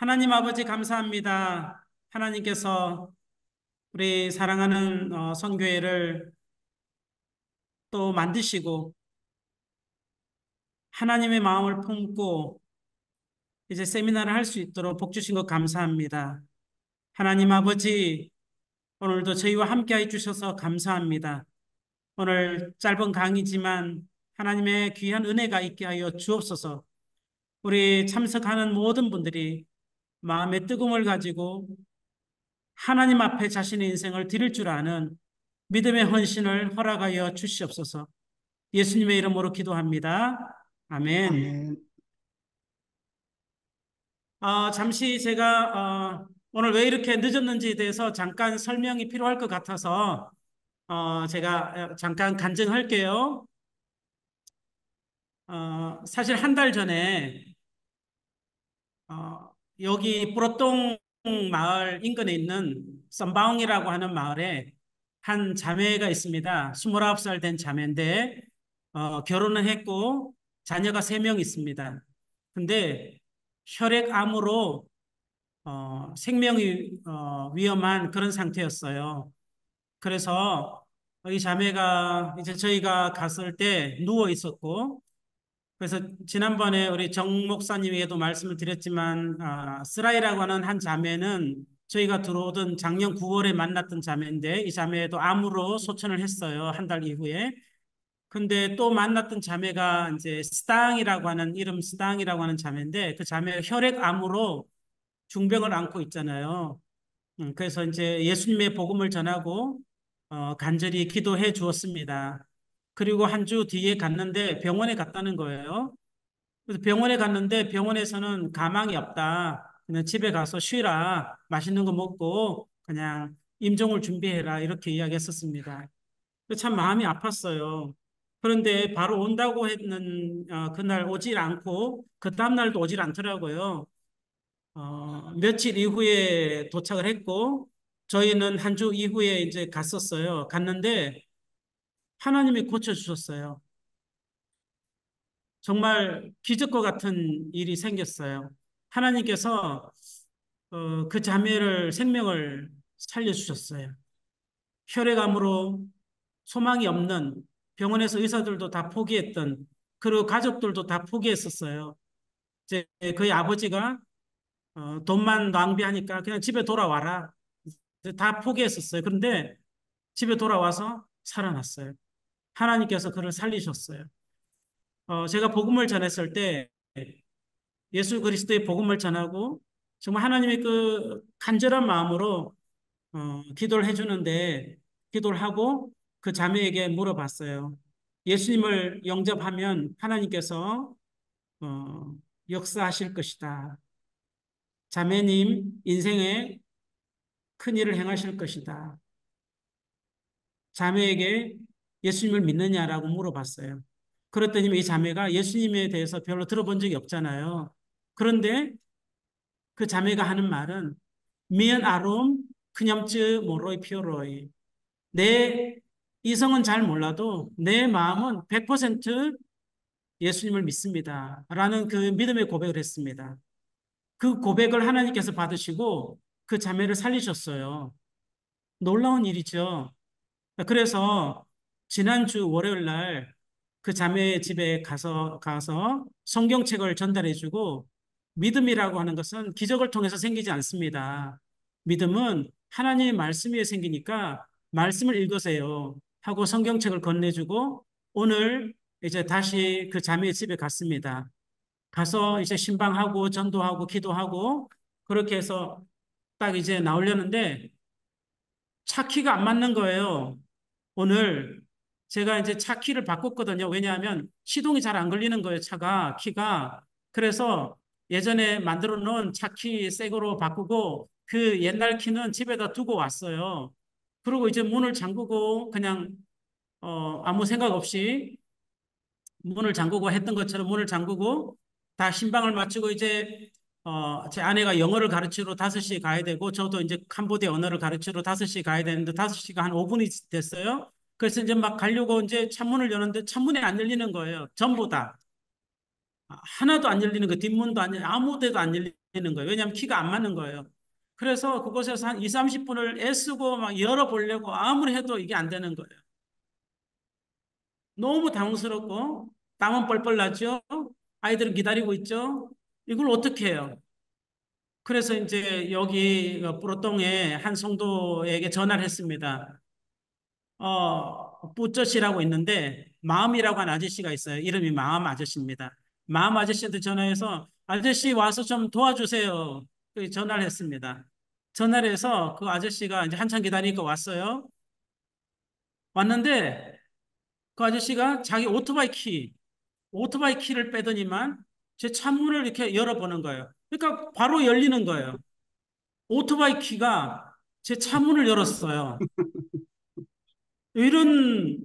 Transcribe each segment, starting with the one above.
하나님 아버지 감사합니다. 하나님께서 우리 사랑하는 선교회를 또 만드시고 하나님의 마음을 품고 이제 세미나를 할 수 있도록 복 주신 것 감사합니다. 하나님 아버지 오늘도 저희와 함께 해 주셔서 감사합니다. 오늘 짧은 강의지만 하나님의 귀한 은혜가 있게 하여 주옵소서. 우리 참석하는 모든 분들이 마음의 뜨거움을 가지고 하나님 앞에 자신의 인생을 드릴 줄 아는 믿음의 헌신을 허락하여 주시옵소서. 예수님의 이름으로 기도합니다. 아멘. 아멘. 잠시 제가 오늘 왜 이렇게 늦었는지에 대해서 잠깐 설명이 필요할 것 같아서 제가 잠깐 간증할게요. 사실 한 달 전에 여기 뿌로똥 마을 인근에 있는 썬바옹이라고 하는 마을에 한 자매가 있습니다. 29살 된 자매인데 결혼을 했고 자녀가 3명 있습니다. 근데 혈액암으로 생명이 위험한 그런 상태였어요. 그래서 이 자매가 이제 저희가 갔을 때 누워 있었고, 그래서 지난번에 우리 정 목사님에게도 말씀을 드렸지만 스라이라고 하는 한 자매는 저희가 들어오던 작년 9월에 만났던 자매인데 이 자매도 암으로 소천을 했어요. 한 달 이후에. 근데 또 만났던 자매가 이제 스당이라고 하는 이름 스당이라고 하는 자매인데 그 자매가 혈액암으로 중병을 안고 있잖아요. 그래서 이제 예수님의 복음을 전하고 간절히 기도해 주었습니다. 그리고 한 주 뒤에 갔는데 병원에 갔다는 거예요. 그래서 병원에 갔는데 병원에서는 가망이 없다. 그냥 집에 가서 쉬라. 맛있는 거 먹고 그냥 임종을 준비해라. 이렇게 이야기했었습니다. 참 마음이 아팠어요. 그런데 바로 온다고 했는 그날 오질 않고 그 다음날도 오질 않더라고요. 며칠 이후에 도착을 했고 저희는 한 주 이후에 이제 갔었어요. 갔는데 하나님이 고쳐주셨어요. 정말 기적과 같은 일이 생겼어요. 하나님께서 그 자매를 생명을 살려주셨어요. 혈액암으로 소망이 없는 병원에서 의사들도 다 포기했던 그리고 가족들도 다 포기했었어요. 이제 그의 아버지가 돈만 낭비하니까 그냥 집에 돌아와라. 다 포기했었어요. 그런데 집에 돌아와서 살아났어요. 하나님께서 그를 살리셨어요. 제가 복음을 전했을 때 예수 그리스도의 복음을 전하고 정말 하나님의 그 간절한 마음으로 기도를 해주는데 기도를 하고 그 자매에게 물어봤어요. 예수님을 영접하면 하나님께서 어, 역사하실 것이다. 자매님 인생에 큰 일을 행하실 것이다. 자매에게 예수님을 믿느냐라고 물어봤어요. 그랬더니 이 자매가 예수님에 대해서 별로 들어본 적이 없잖아요. 그런데 그 자매가 하는 말은 미연 아롬 그냠츠 모로이 피오로이 내 이성은 잘 몰라도 내 마음은 100% 예수님을 믿습니다. 라는 그 믿음의 고백을 했습니다. 그 고백을 하나님께서 받으시고 그 자매를 살리셨어요. 놀라운 일이죠. 그래서 지난주 월요일 날 그 자매 집에 가서 성경책을 전달해주고 믿음이라고 하는 것은 기적을 통해서 생기지 않습니다. 믿음은 하나님의 말씀 위에 생기니까 말씀을 읽으세요 하고 성경책을 건네주고 오늘 이제 다시 그 자매의 집에 갔습니다. 가서 이제 신방하고 전도하고 기도하고 그렇게 해서 딱 이제 나오려는데 차 키가 안 맞는 거예요. 오늘 제가 이제 차 키를 바꿨거든요. 왜냐하면 시동이 잘 안 걸리는 거예요. 차가, 키가. 그래서 예전에 만들어 놓은 차 키 새 거로 바꾸고 그 옛날 키는 집에다 두고 왔어요. 그리고 이제 문을 잠그고 그냥 아무 생각 없이 문을 잠그고 했던 것처럼 문을 잠그고 다 신방을 마치고 이제 제 아내가 영어를 가르치러 5시에 가야 되고 저도 이제 캄보디아 언어를 가르치러 5시에 가야 되는데 5시가 한 5분이 됐어요. 그래서 이제 막 가려고 이제 창문을 여는데 창문이 안 열리는 거예요. 전부 다. 하나도 안 열리는 거, 뒷문도 안 열리는, 아무 데도 안 열리는 거예요. 왜냐하면 키가 안 맞는 거예요. 그래서 그곳에서 한 2, 30분을 애쓰고 막 열어보려고 아무리 해도 이게 안 되는 거예요. 너무 당황스럽고 땀은 뻘뻘 나죠. 아이들은 기다리고 있죠. 이걸 어떻게 해요? 그래서 이제 여기 뿌로똥에 한 성도에게 전화를 했습니다. 뿌쩌씨라고 있는데 마음이라고 하는 아저씨가 있어요. 이름이 마음 아저씨입니다. 마음 아저씨한테 전화해서 아저씨 와서 좀 도와주세요. 그 전화를 했습니다. 전화를 해서 그 아저씨가 이제 한참 기다리니까 왔어요. 왔는데 그 아저씨가 자기 오토바이 키를 빼더니만 제 창문을 이렇게 열어보는 거예요. 그러니까 바로 열리는 거예요. 오토바이 키가 제 차문을 열었어요. 이런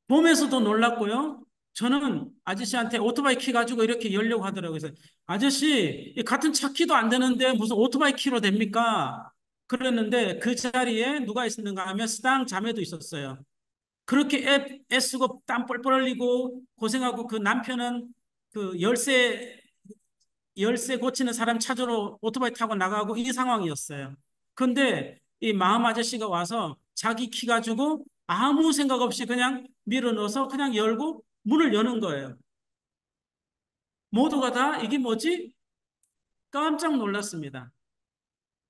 보면서도 놀랐고요. 저는 아저씨한테 오토바이 키 가지고 이렇게 열려고 하더라고요. 그래서 아저씨, 이 같은 차 키도 안 되는데 무슨 오토바이 키로 됩니까? 그랬는데 그 자리에 누가 있었는가 하면 스당 자매도 있었어요. 그렇게 애쓰고 땀 뻘뻘 흘리고 고생하고 그 남편은 그 열쇠 고치는 사람 찾으러 오토바이 타고 나가고 이 상황이었어요. 근데 이 마음 아저씨가 와서 자기 키 가지고 아무 생각 없이 그냥 밀어 넣어서 그냥 열고 문을 여는 거예요. 모두가 다 이게 뭐지? 깜짝 놀랐습니다.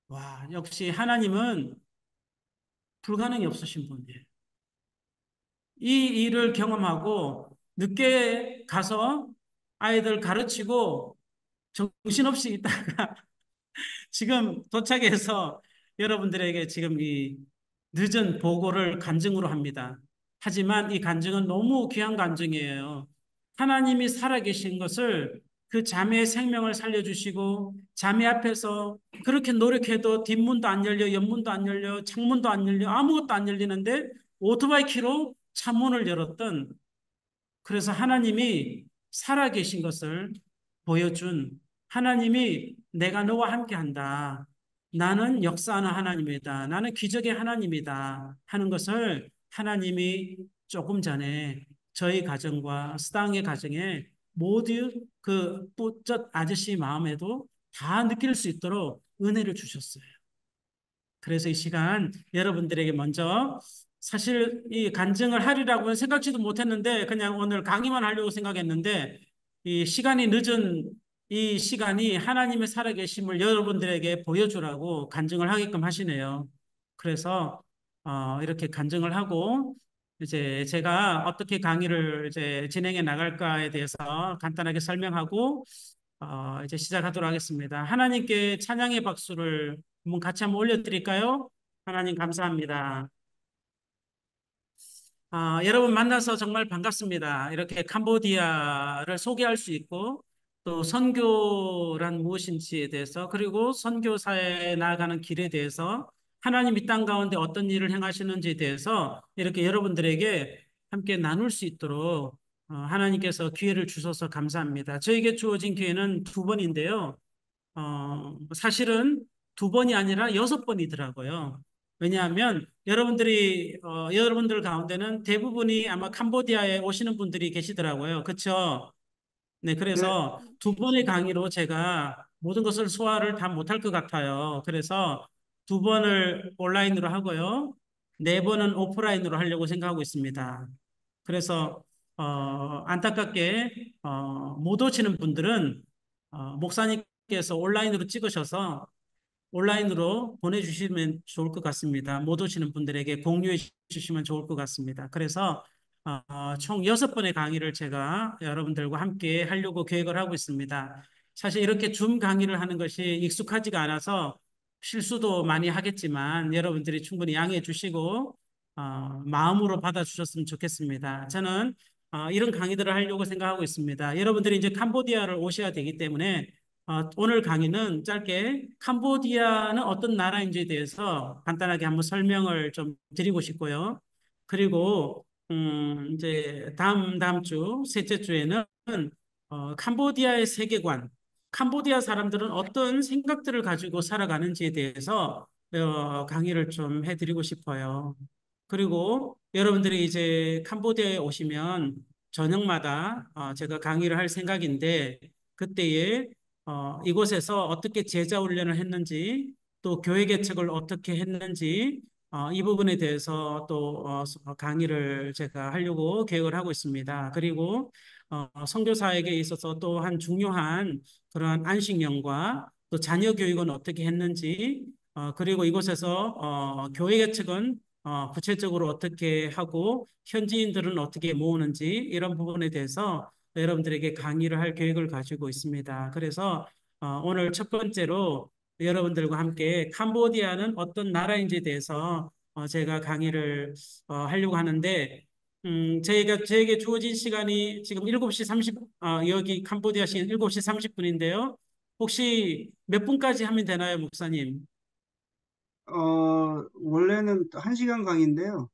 와, 역시 하나님은 불가능이 없으신 분이에요. 이 일을 경험하고 늦게 가서 아이들 가르치고 정신없이 있다가 지금 도착해서 여러분들에게 지금 이 늦은 보고를 간증으로 합니다. 하지만 이 간증은 너무 귀한 간증이에요. 하나님이 살아계신 것을 그 자매의 생명을 살려주시고 자매 앞에서 그렇게 노력해도 뒷문도 안 열려, 옆문도 안 열려, 창문도 안 열려, 아무것도 안 열리는데 오토바이 키로 창문을 열었던 그래서 하나님이 살아계신 것을 보여준 하나님이 내가 너와 함께 한다. 나는 역사하는 하나님이다. 나는 기적의 하나님이다. 하는 것을 하나님이 조금 전에 저희 가정과 스당의 가정에 모두 그 뿌젓 아저씨 마음에도 다 느낄 수 있도록 은혜를 주셨어요. 그래서 이 시간 여러분들에게 먼저 사실 이 간증을 하리라고는 생각지도 못했는데 그냥 오늘 강의만 하려고 생각했는데 이 시간이 늦은 이 시간이 하나님의 살아계심을 여러분들에게 보여주라고 간증을 하게끔 하시네요. 그래서 이렇게 간증을 하고 이제 제가 어떻게 강의를 이제 진행해 나갈까에 대해서 간단하게 설명하고 이제 시작하도록 하겠습니다. 하나님께 찬양의 박수를 같이 한번 올려드릴까요? 하나님 감사합니다. 여러분 만나서 정말 반갑습니다. 이렇게 캄보디아를 소개할 수 있고 또 선교란 무엇인지에 대해서 그리고 선교사에 나아가는 길에 대해서 하나님 이 땅 가운데 어떤 일을 행하시는지에 대해서 이렇게 여러분들에게 함께 나눌 수 있도록 하나님께서 기회를 주셔서 감사합니다. 저에게 주어진 기회는 두 번인데요. 사실은 두 번이 아니라 여섯 번이더라고요. 왜냐하면 여러분들 가운데는 대부분이 아마 캄보디아에 오시는 분들이 계시더라고요. 그렇죠? 네, 네, 그래서 두 번의 강의로 제가 모든 것을 소화를 다 못할 것 같아요. 그래서 두 번을 온라인으로 하고요. 네 번은 오프라인으로 하려고 생각하고 있습니다. 그래서 안타깝게 못 오시는 분들은 목사님께서 온라인으로 찍으셔서 온라인으로 보내주시면 좋을 것 같습니다. 못 오시는 분들에게 공유해 주시면 좋을 것 같습니다. 그래서 총 여섯 번의 강의를 제가 여러분들과 함께 하려고 계획을 하고 있습니다. 사실 이렇게 줌 강의를 하는 것이 익숙하지가 않아서 실수도 많이 하겠지만 여러분들이 충분히 양해해 주시고 마음으로 받아주셨으면 좋겠습니다. 저는 이런 강의들을 하려고 생각하고 있습니다. 여러분들이 이제 캄보디아를 오셔야 되기 때문에 오늘 강의는 짧게 캄보디아는 어떤 나라인지에 대해서 간단하게 한번 설명을 좀 드리고 싶고요. 그리고 이제 다음 주 셋째 주에는 캄보디아의 세계관, 캄보디아 사람들은 어떤 생각들을 가지고 살아가는지에 대해서 강의를 좀 해드리고 싶어요. 그리고 여러분들이 이제 캄보디아에 오시면 저녁마다 제가 강의를 할 생각인데 그때에 이곳에서 어떻게 제자 훈련을 했는지 또 교회 개척을 어떻게 했는지 이 부분에 대해서 또 강의를 제가 하려고 계획을 하고 있습니다. 그리고 선교사에게 있어서 또 한 중요한 그러한 안식년과 또 자녀 교육은 어떻게 했는지 그리고 이곳에서 교회 개척은 구체적으로 어떻게 하고 현지인들은 어떻게 모으는지 이런 부분에 대해서 여러분들에게 강의를 할 계획을 가지고 있습니다. 그래서 오늘 첫 번째로 여러분들과 함께 캄보디아는 어떤 나라인지에 대해서 제가 강의를 하려고 하는데 저에게 주어진 시간이 지금 7시 30, 여기 캄보디아 시간 7시 30분인데요. 혹시 몇 분까지 하면 되나요, 목사님? 원래는 1시간 강의인데요.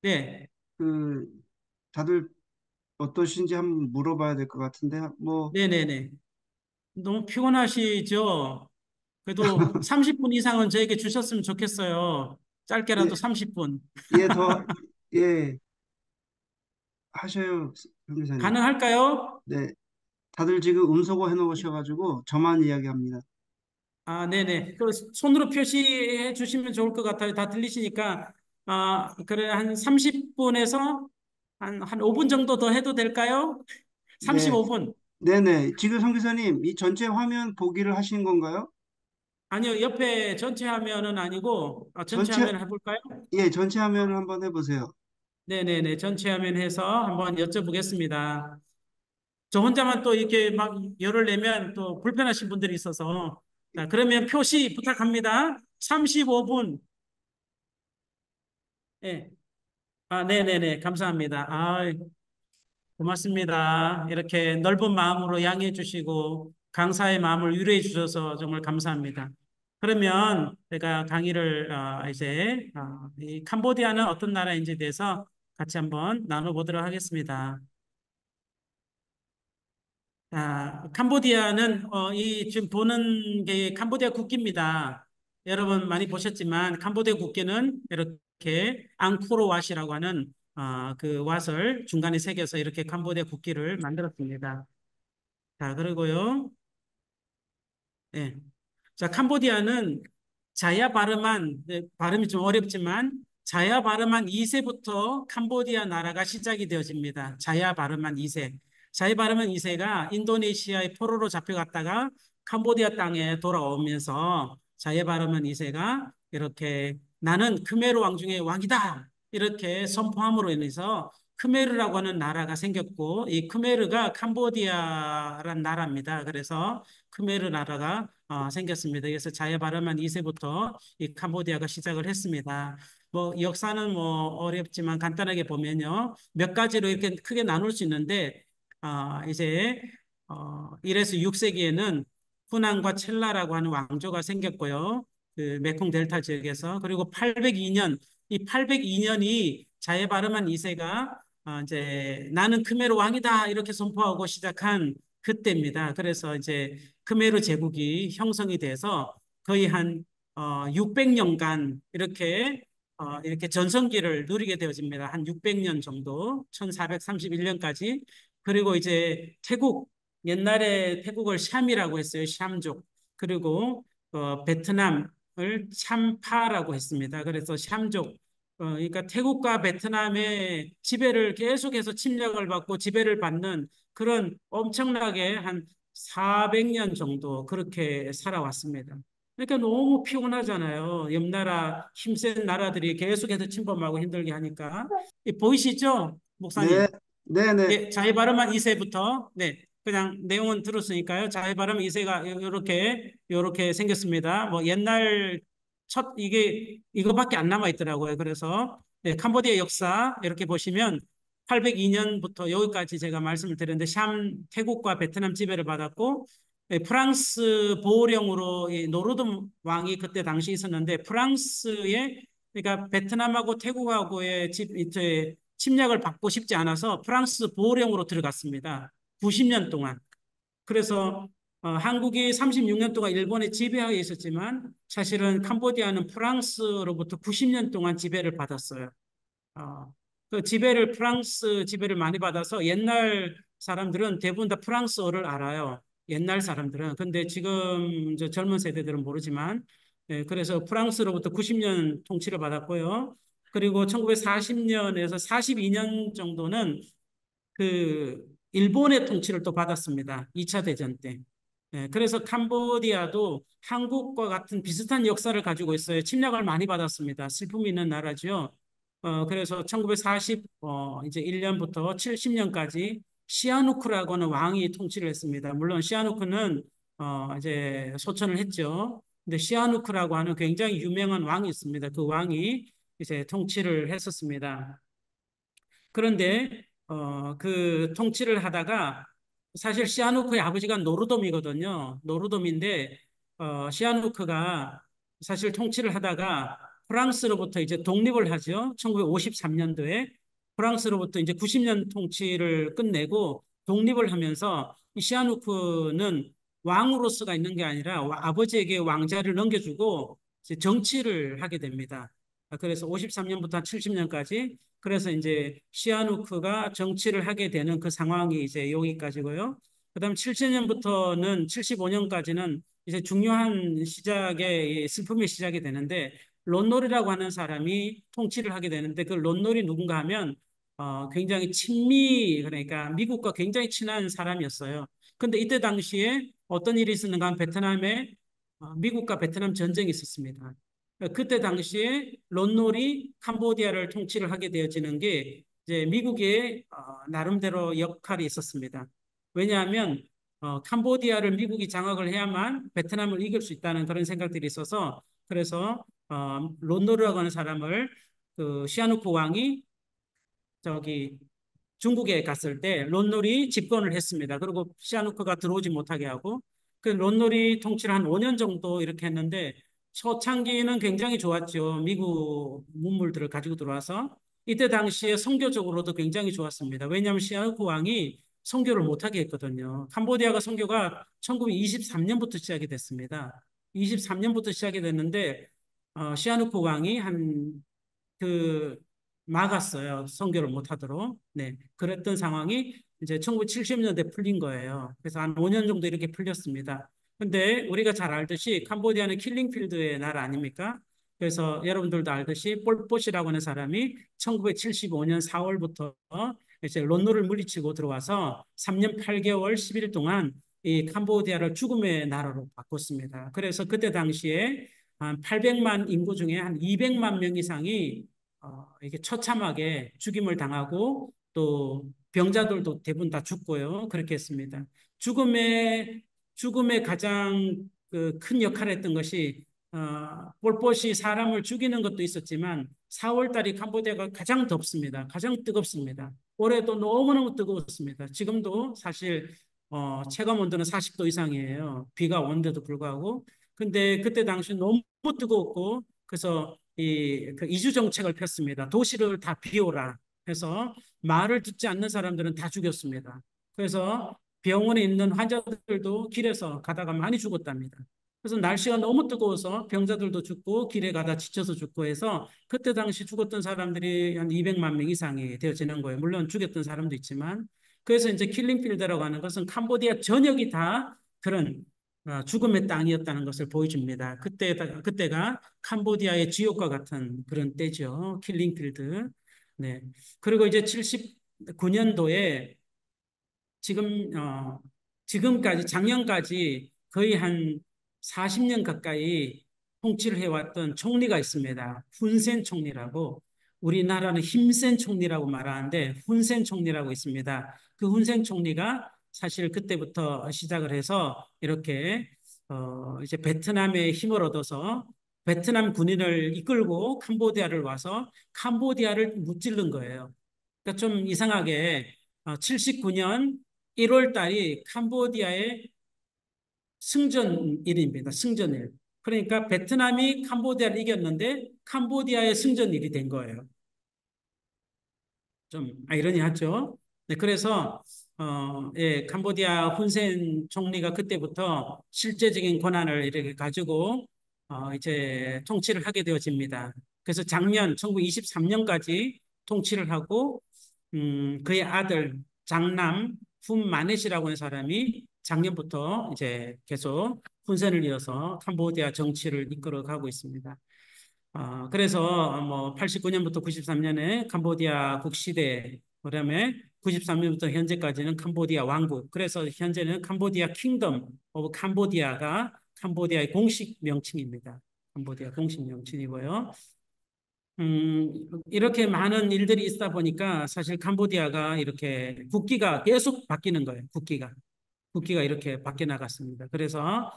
네, 그, 다들 어떠신지 한번 물어봐야 될 것 같은데, 뭐, 네네네. 너무 피곤하시죠? 그래도 30분 이상은 저에게 주셨으면 좋겠어요. 짧게라도 예, 30분. 예, 예, 하셔요, 변호사님. 가능할까요? 네, 다들 지금 음소거 해놓으셔가지고, 저만 이야기합니다. 아, 네네. 그 손으로 표시해 주시면 좋을 것 같아요. 다 들리시니까. 그래, 한 30분에서 한 5분 정도 더 해도 될까요? 네, 35분. 네네. 지금 성 기사님, 이 전체 화면 보기를 하신 건가요? 아니요, 옆에 전체 화면은 아니고, 전체 전체, 화면 해볼까요? 예, 전체 화면을 한번 해보세요. 네네네. 전체 화면 해서 한번 여쭤보겠습니다. 저 혼자만 또 이렇게 막 열을 내면 또 불편하신 분들이 있어서. 자, 그러면 표시 부탁합니다. 35분. 예. 네네네. 감사합니다. 고맙습니다. 이렇게 넓은 마음으로 양해해 주시고 강사의 마음을 위로해 주셔서 정말 감사합니다. 그러면 제가 강의를 이제 이 캄보디아는 어떤 나라인지에 대해서 같이 한번 나눠보도록 하겠습니다. 캄보디아는 이 지금 보는 게 캄보디아 국기입니다. 여러분 많이 보셨지만 캄보디아 국기는 이렇게 앙코르 왓이라고 하는 그 왓을 중간에 새겨서 이렇게 캄보디아 국기를 만들었습니다. 자, 그리고요. 예. 자, 캄보디아는 자야 바르만, 발음이 좀 어렵지만, 자야 바르만 2세부터 캄보디아 나라가 시작이 되어집니다. 자야 바르만 2세. 자야 바르만 2세가 인도네시아의 포로로 잡혀갔다가 캄보디아 땅에 돌아오면서 자야 바르만 2세가 이렇게 나는 크메르 왕 중에 왕이다. 이렇게 선포함으로 인해서 크메르라고 하는 나라가 생겼고, 이 크메르가 캄보디아란 나라입니다. 그래서 크메르 나라가 생겼습니다. 그래서 자유바르만 2세부터 이 캄보디아가 시작을 했습니다. 뭐 역사는 뭐 어렵지만 간단하게 보면요. 몇 가지로 이렇게 크게 나눌 수 있는데 이제 1에서 6세기에는 후난과 첼라라고 하는 왕조가 생겼고요. 그 메콩 델타 지역에서 그리고 802년 이 802년이 자예바르만 2세가 이제 나는 크메르 왕이다 이렇게 선포하고 시작한 그때입니다. 그래서 이제 크메르 제국이 형성이 돼서 거의 한 600년간 이렇게 전성기를 누리게 되어집니다. 한 600년 정도, 1431년까지. 그리고 이제 태국, 옛날에 태국을 샴이라고 했어요. 샴족. 그리고 베트남을 참파라고 했습니다. 그래서 샴족. 그러니까 태국과 베트남의 지배를 계속해서 침략을 받고 지배를 받는 그런 엄청나게 한 400년 정도 그렇게 살아왔습니다. 그러니까 너무 피곤하잖아요. 옆나라 힘센 나라들이 계속해서 침범하고 힘들게 하니까. 보이시죠, 네, 목사님? 네네. 예, 자해 발음한 2세부터 네, 그냥 내용은 들었으니까요. 자해 발음 2세가 요렇게 생겼습니다. 뭐 옛날 이거밖에 안 남아 있더라고요. 그래서 네, 캄보디아 역사 이렇게 보시면 802년부터 여기까지 제가 말씀을 드렸는데 샴 태국과 베트남 지배를 받았고 프랑스 보호령으로 이 노르든 왕이 그때 당시 있었는데 프랑스의 그러니까 베트남하고 태국하고의 침략을 받고 싶지 않아서 프랑스 보호령으로 들어갔습니다. 90년 동안. 그래서 한국이 36년 동안 일본의 지배하에 있었지만 사실은 캄보디아는 프랑스로부터 90년 동안 지배를 받았어요. 어, 그 지배를 프랑스 지배를 많이 받아서 옛날 사람들은 대부분 다 프랑스어를 알아요. 옛날 사람들은. 근데 지금 저 젊은 세대들은 모르지만 예, 그래서 프랑스로부터 90년 통치를 받았고요. 그리고 1940년에서 42년 정도는 그 일본의 통치를 또 받았습니다. 2차 대전 때. 예, 그래서 캄보디아도 한국과 같은 비슷한 역사를 가지고 있어요. 침략을 많이 받았습니다. 슬픔이 있는 나라죠. 그래서 1940, 이제 1년부터 70년까지 시아누크라고 하는 왕이 통치를 했습니다. 물론 시아누크는, 이제 소천을 했죠. 근데 시아누크라고 하는 굉장히 유명한 왕이 있습니다. 그 왕이 이제 통치를 했었습니다. 그런데 그 통치를 하다가 사실 시아누크의 아버지가 노르돔이거든요. 노르돔인데 시아누크가 사실 통치를 하다가 프랑스로부터 이제 독립을 하죠. 1953년도에 프랑스로부터 이제 90년 통치를 끝내고 독립을 하면서 이 시아누크는 왕으로서가 있는 게 아니라 아버지에게 왕자를 넘겨주고 이제 정치를 하게 됩니다. 그래서 53년부터 70년까지 그래서 이제 시아누크가 정치를 하게 되는 그 상황이 이제 여기까지고요. 그다음 70년부터는 75년까지는 이제 중요한 시작의 슬픔의 시작이 되는데 론놀이라고 하는 사람이 통치를 하게 되는데 그 론놀이 누군가 하면 굉장히 친미 그러니까 미국과 굉장히 친한 사람이었어요. 근데 이때 당시에 어떤 일이 있었는가 하면 베트남에 미국과 베트남 전쟁이 있었습니다. 그때 당시에 론놀이 캄보디아를 통치를 하게 되어지는 게 이제 미국의 나름대로 역할이 있었습니다. 왜냐하면 캄보디아를 미국이 장악을 해야만 베트남을 이길 수 있다는 그런 생각들이 있어서 그래서 론놀이라고 하는 사람을 그 시아누크 왕이 저기 중국에 갔을 때 론놀이 집권을 했습니다. 그리고 시아누크가 들어오지 못하게 하고 그 론놀이 통치를 한 5년 정도 이렇게 했는데 초창기는 굉장히 좋았죠. 미국 문물들을 가지고 들어와서 이때 당시에 선교적으로도 굉장히 좋았습니다. 왜냐하면 시아누크 왕이 선교를 못하게 했거든요. 캄보디아가 선교가 1923년부터 시작이 됐습니다. 23년부터 시작이 됐는데 시아누크 왕이 그 막았어요. 선교를 못하도록. 네, 그랬던 상황이 이제 1970년대 풀린 거예요. 그래서 한 5년 정도 이렇게 풀렸습니다. 근데 우리가 잘 알듯이 캄보디아는 킬링필드의 나라 아닙니까? 그래서 여러분들도 알듯이 폴pot이라고 하는 사람이 1975년 4월부터 이제 론노를 물리치고 들어와서 3년 8개월 10일 동안 이 캄보디아를 죽음의 나라로 바꿨습니다. 그래서 그때 당시에 한 800만 인구 중에 한 200만 명 이상이 이게 처참하게 죽임을 당하고 또 병자들도 대부분 다 죽고요. 그렇게 했습니다. 죽음의 죽음의 가장 그큰 역할을 했던 것이 폴pot이 사람을 죽이는 것도 있었지만 4월 달이 캄보디아가 가장 덥습니다. 가장 뜨겁습니다. 올해도 너무너무 뜨거웠습니다. 지금도 사실 체감 온도는 40도 이상이에요. 비가 오는데도 불구하고. 근데 그때 당시 너무 뜨거웠고 그래서 그 이주 정책을 폈습니다. 도시를 다 비워라 해서 말을 듣지 않는 사람들은 다 죽였습니다. 그래서 병원에 있는 환자들도 길에서 가다가 많이 죽었답니다. 그래서 날씨가 너무 뜨거워서 병자들도 죽고 길에 가다 지쳐서 죽고 해서 그때 당시 죽었던 사람들이 한 200만 명 이상이 되어지는 거예요. 물론 죽였던 사람도 있지만 그래서 이제 킬링필드라고 하는 것은 캄보디아 전역이 다 그런 죽음의 땅이었다는 것을 보여줍니다. 그때가 캄보디아의 지옥과 같은 그런 때죠. 킬링필드. 네. 그리고 이제 79년도에 지금, 지금까지, 작년까지 거의 한 40년 가까이 통치를 해왔던 총리가 있습니다. 훈센 총리라고. 우리나라는 힘센 총리라고 말하는데 훈센 총리라고 있습니다. 그 훈센 총리가 사실 그때부터 시작을 해서 이렇게 이제 베트남의 힘을 얻어서 베트남 군인을 이끌고 캄보디아를 와서 캄보디아를 무찌른 거예요. 그러니까 좀 이상하게 79년 1월 달이 캄보디아의 승전일입니다. 승전일. 그러니까 베트남이 캄보디아를 이겼는데 캄보디아의 승전일이 된 거예요. 좀 아이러니하죠. 네, 그래서 예, 캄보디아 훈센 총리가 그때부터 실제적인 권한을 이렇게 가지고 이제 통치를 하게 되어집니다. 그래서 작년 1923년까지 통치를 하고 그의 아들 장남 훈마넷이라고 하는 사람이 작년부터 이제 계속 훈센을 이어서 캄보디아 정치를 이끌어가고 있습니다. 그래서 뭐 89년부터 93년에 캄보디아 국시대, 그다음에 93년부터 현재까지는 캄보디아 왕국. 그래서 현재는 캄보디아 킹덤 오브 캄보디아가 캄보디아의 공식 명칭입니다. 캄보디아 공식 명칭이고요. 이렇게 많은 일들이 있다 보니까 사실 캄보디아가 이렇게 국기가 계속 바뀌는 거예요. 국기가 이렇게 바뀌어 나갔습니다. 그래서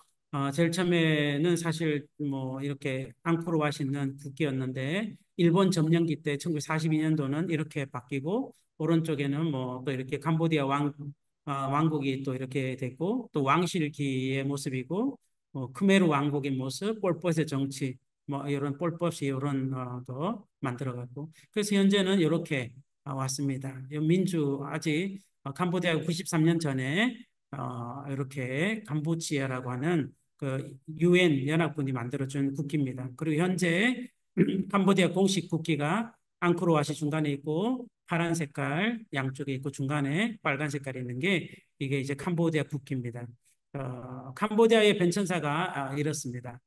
제일 처음에는 사실 뭐 이렇게 앙코르 왓이 있는 국기였는데 일본 점령기 때 1942년도는 이렇게 바뀌고 오른쪽에는 뭐 또 이렇게 캄보디아 왕국이 또 이렇게 됐고 또 왕실기의 모습이고 크메르 왕국의 모습, 폴pot의 정치 뭐 이런 폴pot이 이런 거 만들어갔고 그래서 현재는 이렇게 왔습니다. 민주 아직 캄보디아 93년 전에 이렇게 감부치아라고 하는 그 유엔 연합군이 만들어준 국기입니다. 그리고 현재 캄보디아 공식 국기가 앙코르 왓이 중간에 있고 파란 색깔 양쪽에 있고 중간에 빨간 색깔이 있는 게 이게 이제 캄보디아 국기입니다. 캄보디아의 변천사가 이렇습니다.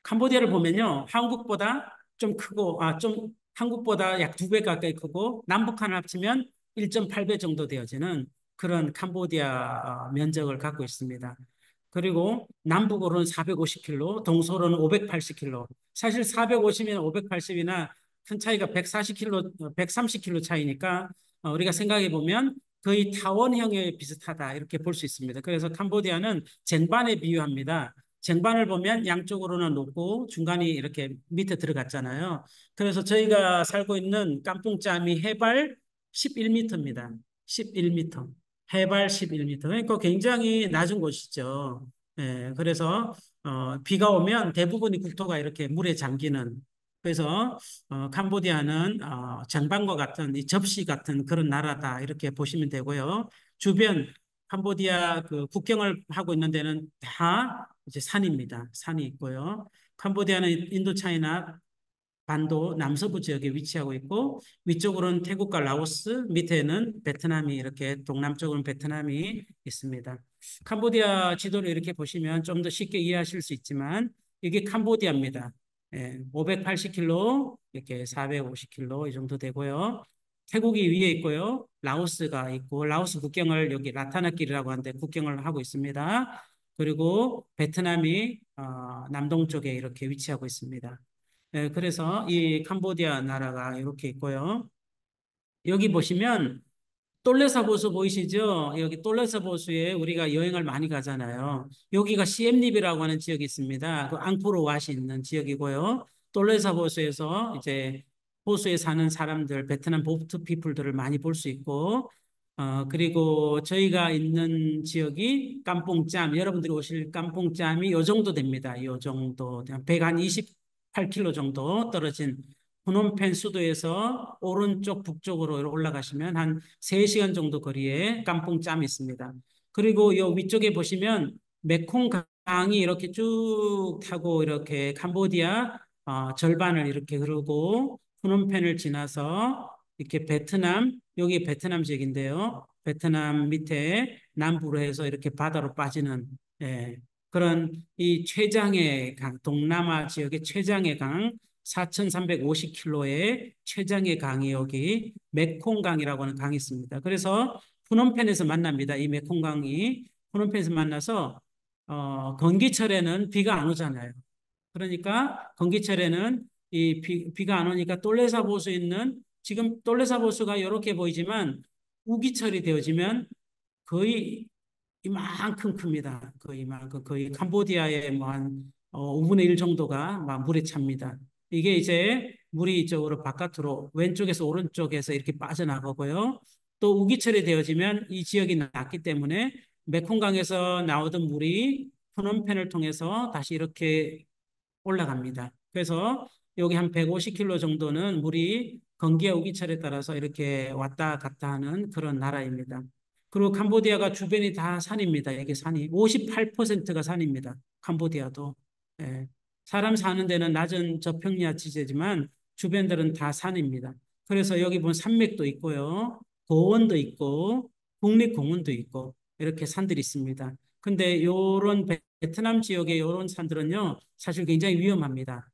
캄보디아를 보면요, 한국보다 좀 크고, 좀 한국보다 약 2배 가까이 크고, 남북한을 합치면 1.8배 정도 되어지는 그런 캄보디아 면적을 갖고 있습니다. 그리고 남북으로는 450km, 동서로는 580km. 사실 450이나 580이나 큰 차이가 140km, 130km 차이니까 우리가 생각해 보면 거의 타원형에 비슷하다 이렇게 볼 수 있습니다. 그래서 캄보디아는 쟁반에 비유합니다. 쟁반을 보면 양쪽으로는 높고 중간이 이렇게 밑에 들어갔잖아요. 그래서 저희가 살고 있는 깜풍짬이 해발 11m입니다. 11m. 해발 11m. 그러니까 굉장히 낮은 곳이죠. 예, 그래서 비가 오면 대부분이 국토가 이렇게 물에 잠기는 그래서 캄보디아는 장반과 같은 이 접시 같은 그런 나라다 이렇게 보시면 되고요. 주변 캄보디아 그 국경을 하고 있는 데는 다 이제 산입니다. 산이 있고요. 캄보디아는 인도차이나 반도 남서부 지역에 위치하고 있고 위쪽으로는 태국과 라오스, 밑에는 베트남이 이렇게 동남쪽으로는 베트남이 있습니다. 캄보디아 지도를 이렇게 보시면 좀 더 쉽게 이해하실 수 있지만 이게 캄보디아입니다. 580km, 이렇게 450km 이 정도 되고요. 태국이 위에 있고요. 라오스가 있고 라오스 국경을 여기 라타나길이라고 하는데 국경을 하고 있습니다. 그리고 베트남이 남동쪽에 이렇게 위치하고 있습니다. 그래서 이 캄보디아 나라가 이렇게 있고요. 여기 보시면 똘레사보수 보이시죠? 여기 똘레사보수에 우리가 여행을 많이 가잖아요. 여기가 시엠립이라고 하는 지역이 있습니다. 그 앙코르 왓이 있는 지역이고요. 똘레사보수에서 이제 호수에 사는 사람들, 베트남 보트 피플들을 많이 볼 수 있고, 그리고 저희가 있는 지역이 깜뽕짬, 여러분들이 오실 깜뽕짬이 요 정도 됩니다. 요 정도, 128km 정도 떨어진 프놈펜 수도에서 오른쪽 북쪽으로 올라가시면 한 3시간 정도 거리에 깜뽕짬이 있습니다. 그리고 이 위쪽에 보시면 메콩 강이 이렇게 쭉 타고 이렇게 캄보디아 절반을 이렇게 흐르고 프놈펜을 지나서 이렇게 베트남, 여기 베트남 지역인데요. 베트남 밑에 남부로 해서 이렇게 바다로 빠지는 그런 이 최장의 강, 동남아 지역의 최장의 강 4,350km의 최장의 강이 여기 메콩강이라고 하는 강이 있습니다. 그래서 푸놈펜에서 만납니다. 이 메콩강이 푸놈펜에서 만나서 건기철에는 비가 안 오잖아요. 그러니까 건기철에는 이 비가 안 오니까 똘레사 보수 있는 지금 똘레사 보수가 이렇게 보이지만 우기철이 되어지면 거의 이만큼 큽니다. 거의 이만큼 거의 캄보디아의 뭐한 5분의 1 정도가 막 물에 찹니다. 이게 이제 물이 이쪽으로 바깥으로 왼쪽에서 오른쪽에서 이렇게 빠져나가고요. 또 우기철이 되어지면 이 지역이 낮기 때문에 메콩강에서 나오던 물이 프놈펜을 통해서 다시 이렇게 올라갑니다. 그래서 여기 한 150km 정도는 물이 건기와 우기철에 따라서 이렇게 왔다 갔다 하는 그런 나라입니다. 그리고 캄보디아가 주변이 다 산입니다. 이게 산이 58%가 산입니다. 캄보디아도. 예. 사람 사는 데는 낮은 저평야 지대지만 주변들은 다 산입니다. 그래서 여기 보면 산맥도 있고요. 고원도 있고 국립공원도 있고 이렇게 산들이 있습니다. 근데 요런 베트남 지역의 요런 산들은요, 사실 굉장히 위험합니다.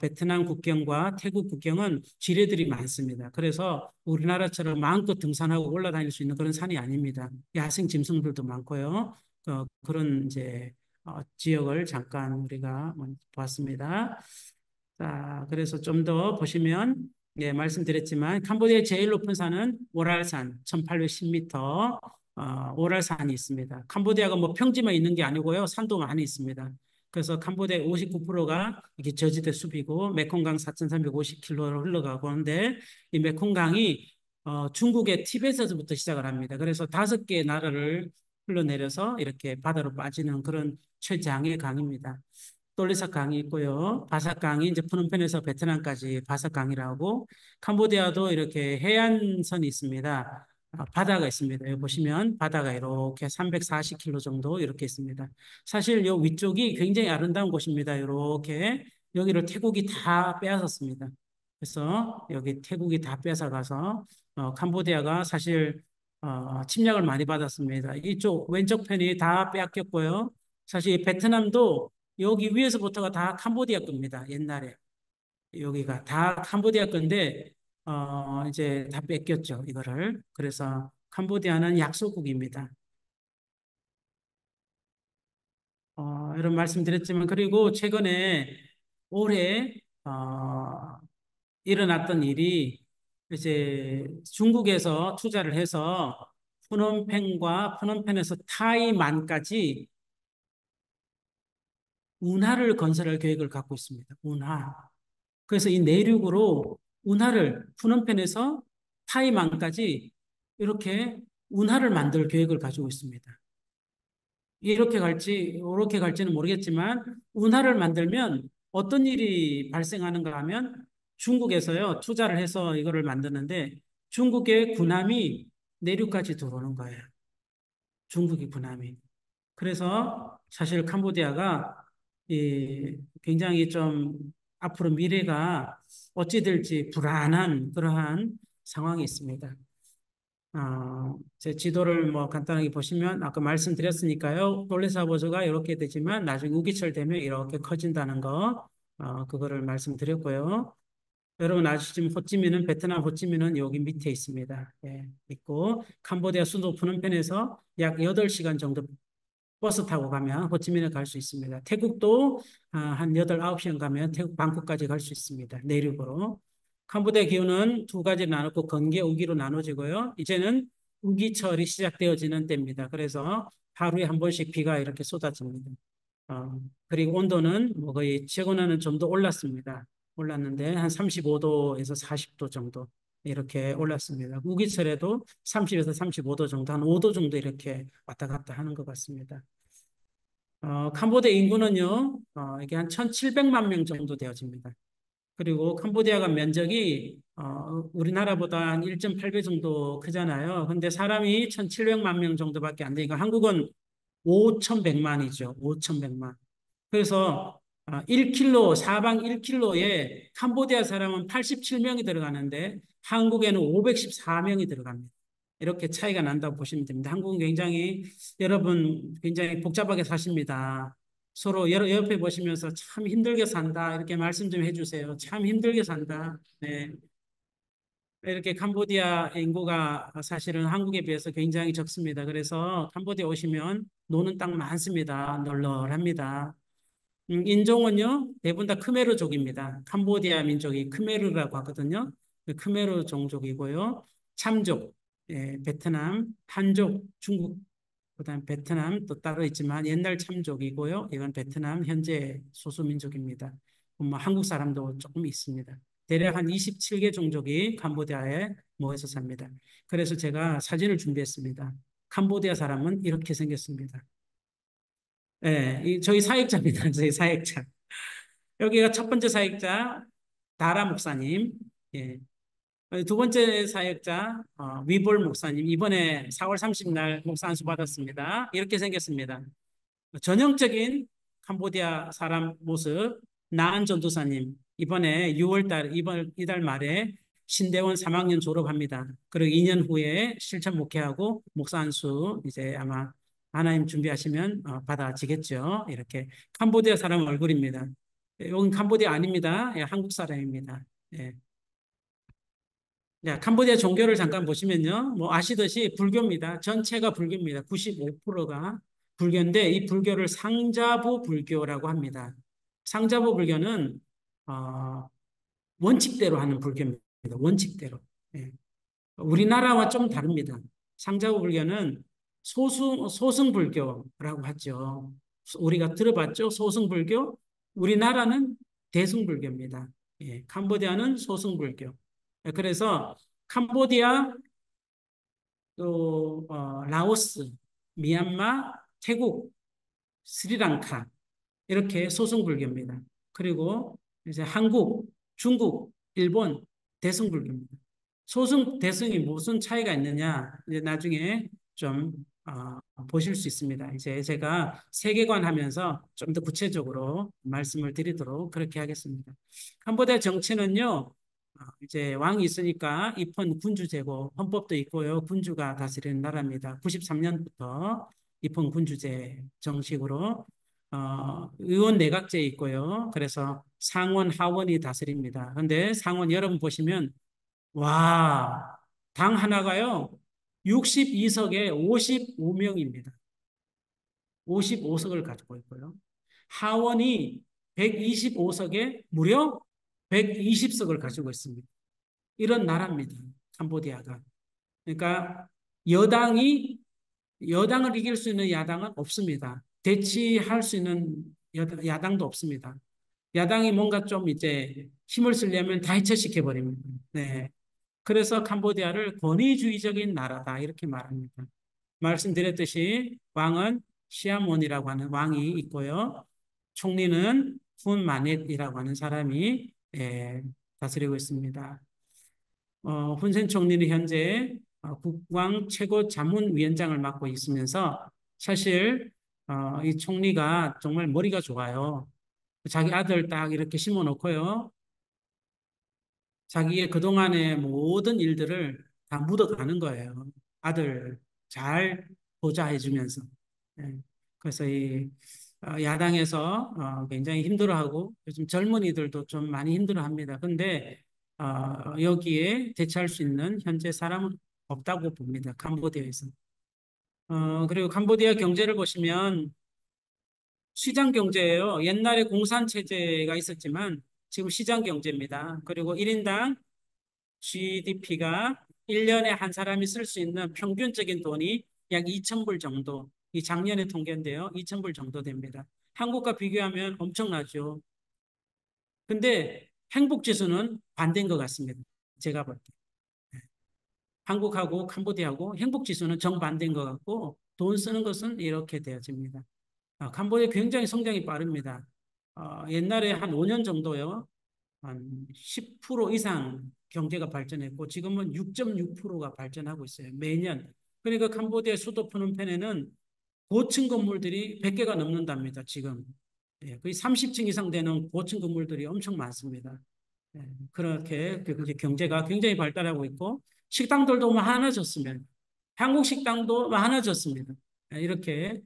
베트남 국경과 태국 국경은 지뢰들이 많습니다. 그래서 우리나라처럼 마음껏 등산하고 올라다닐 수 있는 그런 산이 아닙니다. 야생 짐승들도 많고요. 그런 이제 지역을 잠깐 우리가 봤습니다. 자, 그래서 좀 더 보시면, 예, 말씀드렸지만, 캄보디아의 제일 높은 산은 오랄산, 1810m, 오랄산이 있습니다. 캄보디아가 뭐 평지만 있는 게 아니고요, 산도 많이 있습니다. 그래서 캄보디아 59%가 이게 저지대 숲이고, 메콩강 4,350km로 흘러가고 하는데, 이 메콩강이 중국의 티베트에서부터 시작을 합니다. 그래서 5개의 나라를 흘러내려서 이렇게 바다로 빠지는 그런 최장의 강입니다. 돌리삭 강이 있고요. 바삭 강이 이제 푸놈펜에서 베트남까지 바삭 강이라고, 캄보디아도 이렇게 해안선이 있습니다. 바다가 있습니다. 여기 보시면 바다가 이렇게 340km 정도 이렇게 있습니다. 사실 요 위쪽이 굉장히 아름다운 곳입니다. 이렇게 여기를 태국이 다 빼앗았습니다. 그래서 여기 태국이 다 뺏어가서 캄보디아가 사실 침략을 많이 받았습니다. 이쪽 왼쪽 편이 다 빼앗겼고요. 사실 베트남도 여기 위에서부터가 다 캄보디아 겁니다. 옛날에. 여기가 다 캄보디아 건데, 이제 다 뺏겼죠. 이거를. 그래서 캄보디아는 약소국입니다. 이런 말씀 드렸지만, 그리고 최근에 올해, 일어났던 일이 이제 중국에서 투자를 해서 푸놈펜과 푸놈펜에서 타이만까지 운하를 건설할 계획을 갖고 있습니다. 운하. 그래서 이 내륙으로 운하를 푸놈펜에서 타이만까지 이렇게 운하를 만들 계획을 가지고 있습니다. 이렇게 갈지 이렇게 갈지는 모르겠지만 운하를 만들면 어떤 일이 발생하는가 하면 중국에서요 투자를 해서 이거를 만드는데 중국의 군함이 내륙까지 들어오는 거예요. 중국의 군함이. 그래서 사실 캄보디아가 굉장히 좀 앞으로 미래가 어찌 될지 불안한 그러한 상황이 있습니다. 제 지도를 뭐 간단하게 보시면 아까 말씀드렸으니까요. 돌레사보조가 이렇게 되지만 나중에 우기철 되면 이렇게 커진다는 거, 그거를 말씀드렸고요. 여러분 아시지만 호찌민은 베트남 호찌민은 여기 밑에 있습니다. 예, 있고 캄보디아 수도 푸놈펜에서 약 8시간 정도 버스 타고 가면 호치민에 갈 수 있습니다. 태국도 한 8, 9시간 가면 태국 방콕까지 갈 수 있습니다. 내륙으로. 캄보디아 기후는 두 가지로 나눴고 건기, 우기로 나눠지고요. 이제는 우기철이 시작되어지는 때입니다. 그래서 하루에 한 번씩 비가 이렇게 쏟아집니다. 그리고 온도는 뭐 거의 최근에는 좀 더 올랐습니다. 올랐는데 한 35도에서 40도 정도 이렇게 올랐습니다. 우기철에도 30에서 35도 정도, 한 5도 정도 이렇게 왔다 갔다 하는 것 같습니다. 캄보디아 인구는요, 이게 한 1,700만 명 정도 되어집니다. 그리고 캄보디아가 면적이 우리나라보다 한 1.8배 정도 크잖아요. 근데 사람이 1,700만 명 정도밖에 안 되니까 한국은 5,100만이죠. 5,100만. 그래서 1km, 사방 1km에 캄보디아 사람은 87명이 들어가는데 한국에는 514명이 들어갑니다. 이렇게 차이가 난다고 보시면 됩니다. 한국은 굉장히 여러분 굉장히 복잡하게 사십니다. 서로 옆에 보시면서 참 힘들게 산다 이렇게 말씀 좀 해주세요. 참 힘들게 산다. 네. 이렇게 캄보디아 인구가 사실은 한국에 비해서 굉장히 적습니다. 그래서 캄보디아 오시면 노는 땅 많습니다. 널널합니다. 인종은요, 대부분 다 크메르족입니다. 캄보디아 민족이 크메르라고 하거든요. 크메르 종족이고요. 참족, 예, 베트남, 한족, 중국, 그다음 베트남 또 따로 있지만 옛날 참족이고요. 이건 베트남 현재 소수민족입니다. 뭐 한국 사람도 조금 있습니다. 대략 한 27개 종족이 캄보디아에 모여서 삽니다. 그래서 제가 사진을 준비했습니다. 캄보디아 사람은 이렇게 생겼습니다. 예, 저희 사역자입니다. 저희 사역자. 여기가 첫 번째 사역자, 다라 목사님. 예. 두 번째 사역자, 위볼 목사님. 이번에 4월 30날 목사 안수 받았습니다. 이렇게 생겼습니다. 전형적인 캄보디아 사람 모습, 나은 전도사님. 이번에 6월 달, 이달 말에 신대원 3학년 졸업합니다. 그리고 2년 후에 실천 목회하고 목사 안수 이제 아마 하나님 준비하시면 받아지겠죠. 이렇게 캄보디아 사람 얼굴입니다. 여긴 캄보디아 아닙니다. 예, 한국 사람입니다. 예. 자, 캄보디아 종교를 잠깐 보시면요. 뭐 아시듯이 불교입니다. 전체가 불교입니다. 95%가 불교인데 이 불교를 상자부 불교라고 합니다. 상자부 불교는 어, 원칙대로 하는 불교입니다. 원칙대로. 예. 우리나라와 좀 다릅니다. 상자부 불교는 소승불교라고 하죠. 우리가 들어봤죠? 소승불교. 우리나라는 대승불교입니다. 예, 캄보디아는 소승불교. 예, 그래서 캄보디아, 또 라오스, 미얀마, 태국, 스리랑카 이렇게 소승불교입니다. 그리고 이제 한국, 중국, 일본 대승불교입니다. 소승, 대승이 무슨 차이가 있느냐 이제 나중에 좀 보실 수 있습니다. 이제 제가 세계관 하면서 좀 더 구체적으로 말씀을 드리도록 그렇게 하겠습니다. 캄보디아 정치는요, 이제 왕이 있으니까 입헌 군주제고 헌법도 있고요. 군주가 다스리는 나라입니다. 93년부터 입헌 군주제 정식으로 의원 내각제 있고요. 그래서 상원, 하원이 다스립니다. 그런데 상원 여러분 보시면 와, 당 하나가요. 62석에 55명입니다. 55석을 가지고 있고요. 하원이 125석에 무려 120석을 가지고 있습니다. 이런 나라입니다. 캄보디아가. 그러니까 여당이 여당을 이길 수 있는 야당은 없습니다. 대치할 수 있는 야당도 없습니다. 야당이 뭔가 좀 이제 힘을 쓰려면 다 해체시켜 버립니다. 네. 그래서 캄보디아를 권위주의적인 나라다 이렇게 말합니다. 말씀드렸듯이 왕은 시아몬이라고 하는 왕이 있고요. 총리는 훈 마넷이라고 하는 사람이 다스리고 있습니다. 훈센 총리는 현재 국왕 최고 자문위원장을 맡고 있으면서 사실 이 총리가 정말 머리가 좋아요. 자기 아들 딱 이렇게 심어놓고요. 자기의 그동안의 모든 일들을 다 묻어가는 거예요. 아들 잘 보좌 해주면서. 예. 그래서 이 야당에서 굉장히 힘들어하고 요즘 젊은이들도 좀 많이 힘들어합니다. 근데 여기에 대처할 수 있는 현재 사람은 없다고 봅니다. 캄보디아에서. 그리고 캄보디아 경제를 보시면 시장 경제예요. 옛날에 공산 체제가 있었지만 지금 시장 경제입니다. 그리고 1인당 GDP가 1년에 한 사람이 쓸 수 있는 평균적인 돈이 약 2,000불 정도. 이 작년의 통계인데요. 2,000불 정도 됩니다. 한국과 비교하면 엄청나죠. 근데 행복 지수는 반대인 것 같습니다. 제가 볼 때. 한국하고 캄보디아하고 행복 지수는 정반대인 것 같고 돈 쓰는 것은 이렇게 되어집니다. 캄보디아 굉장히 성장이 빠릅니다. 옛날에 한 5년 정도요. 한 10% 이상 경제가 발전했고 지금은 6.6%가 발전하고 있어요. 매년. 그러니까 캄보디아 수도 프놈펜에는 고층 건물들이 100개가 넘는답니다. 지금. 예, 거의 30층 이상 되는 고층 건물들이 엄청 많습니다. 예, 그렇게 경제가 굉장히 발달하고 있고 식당들도 많아졌습니다. 한국 식당도 많아졌습니다. 예, 이렇게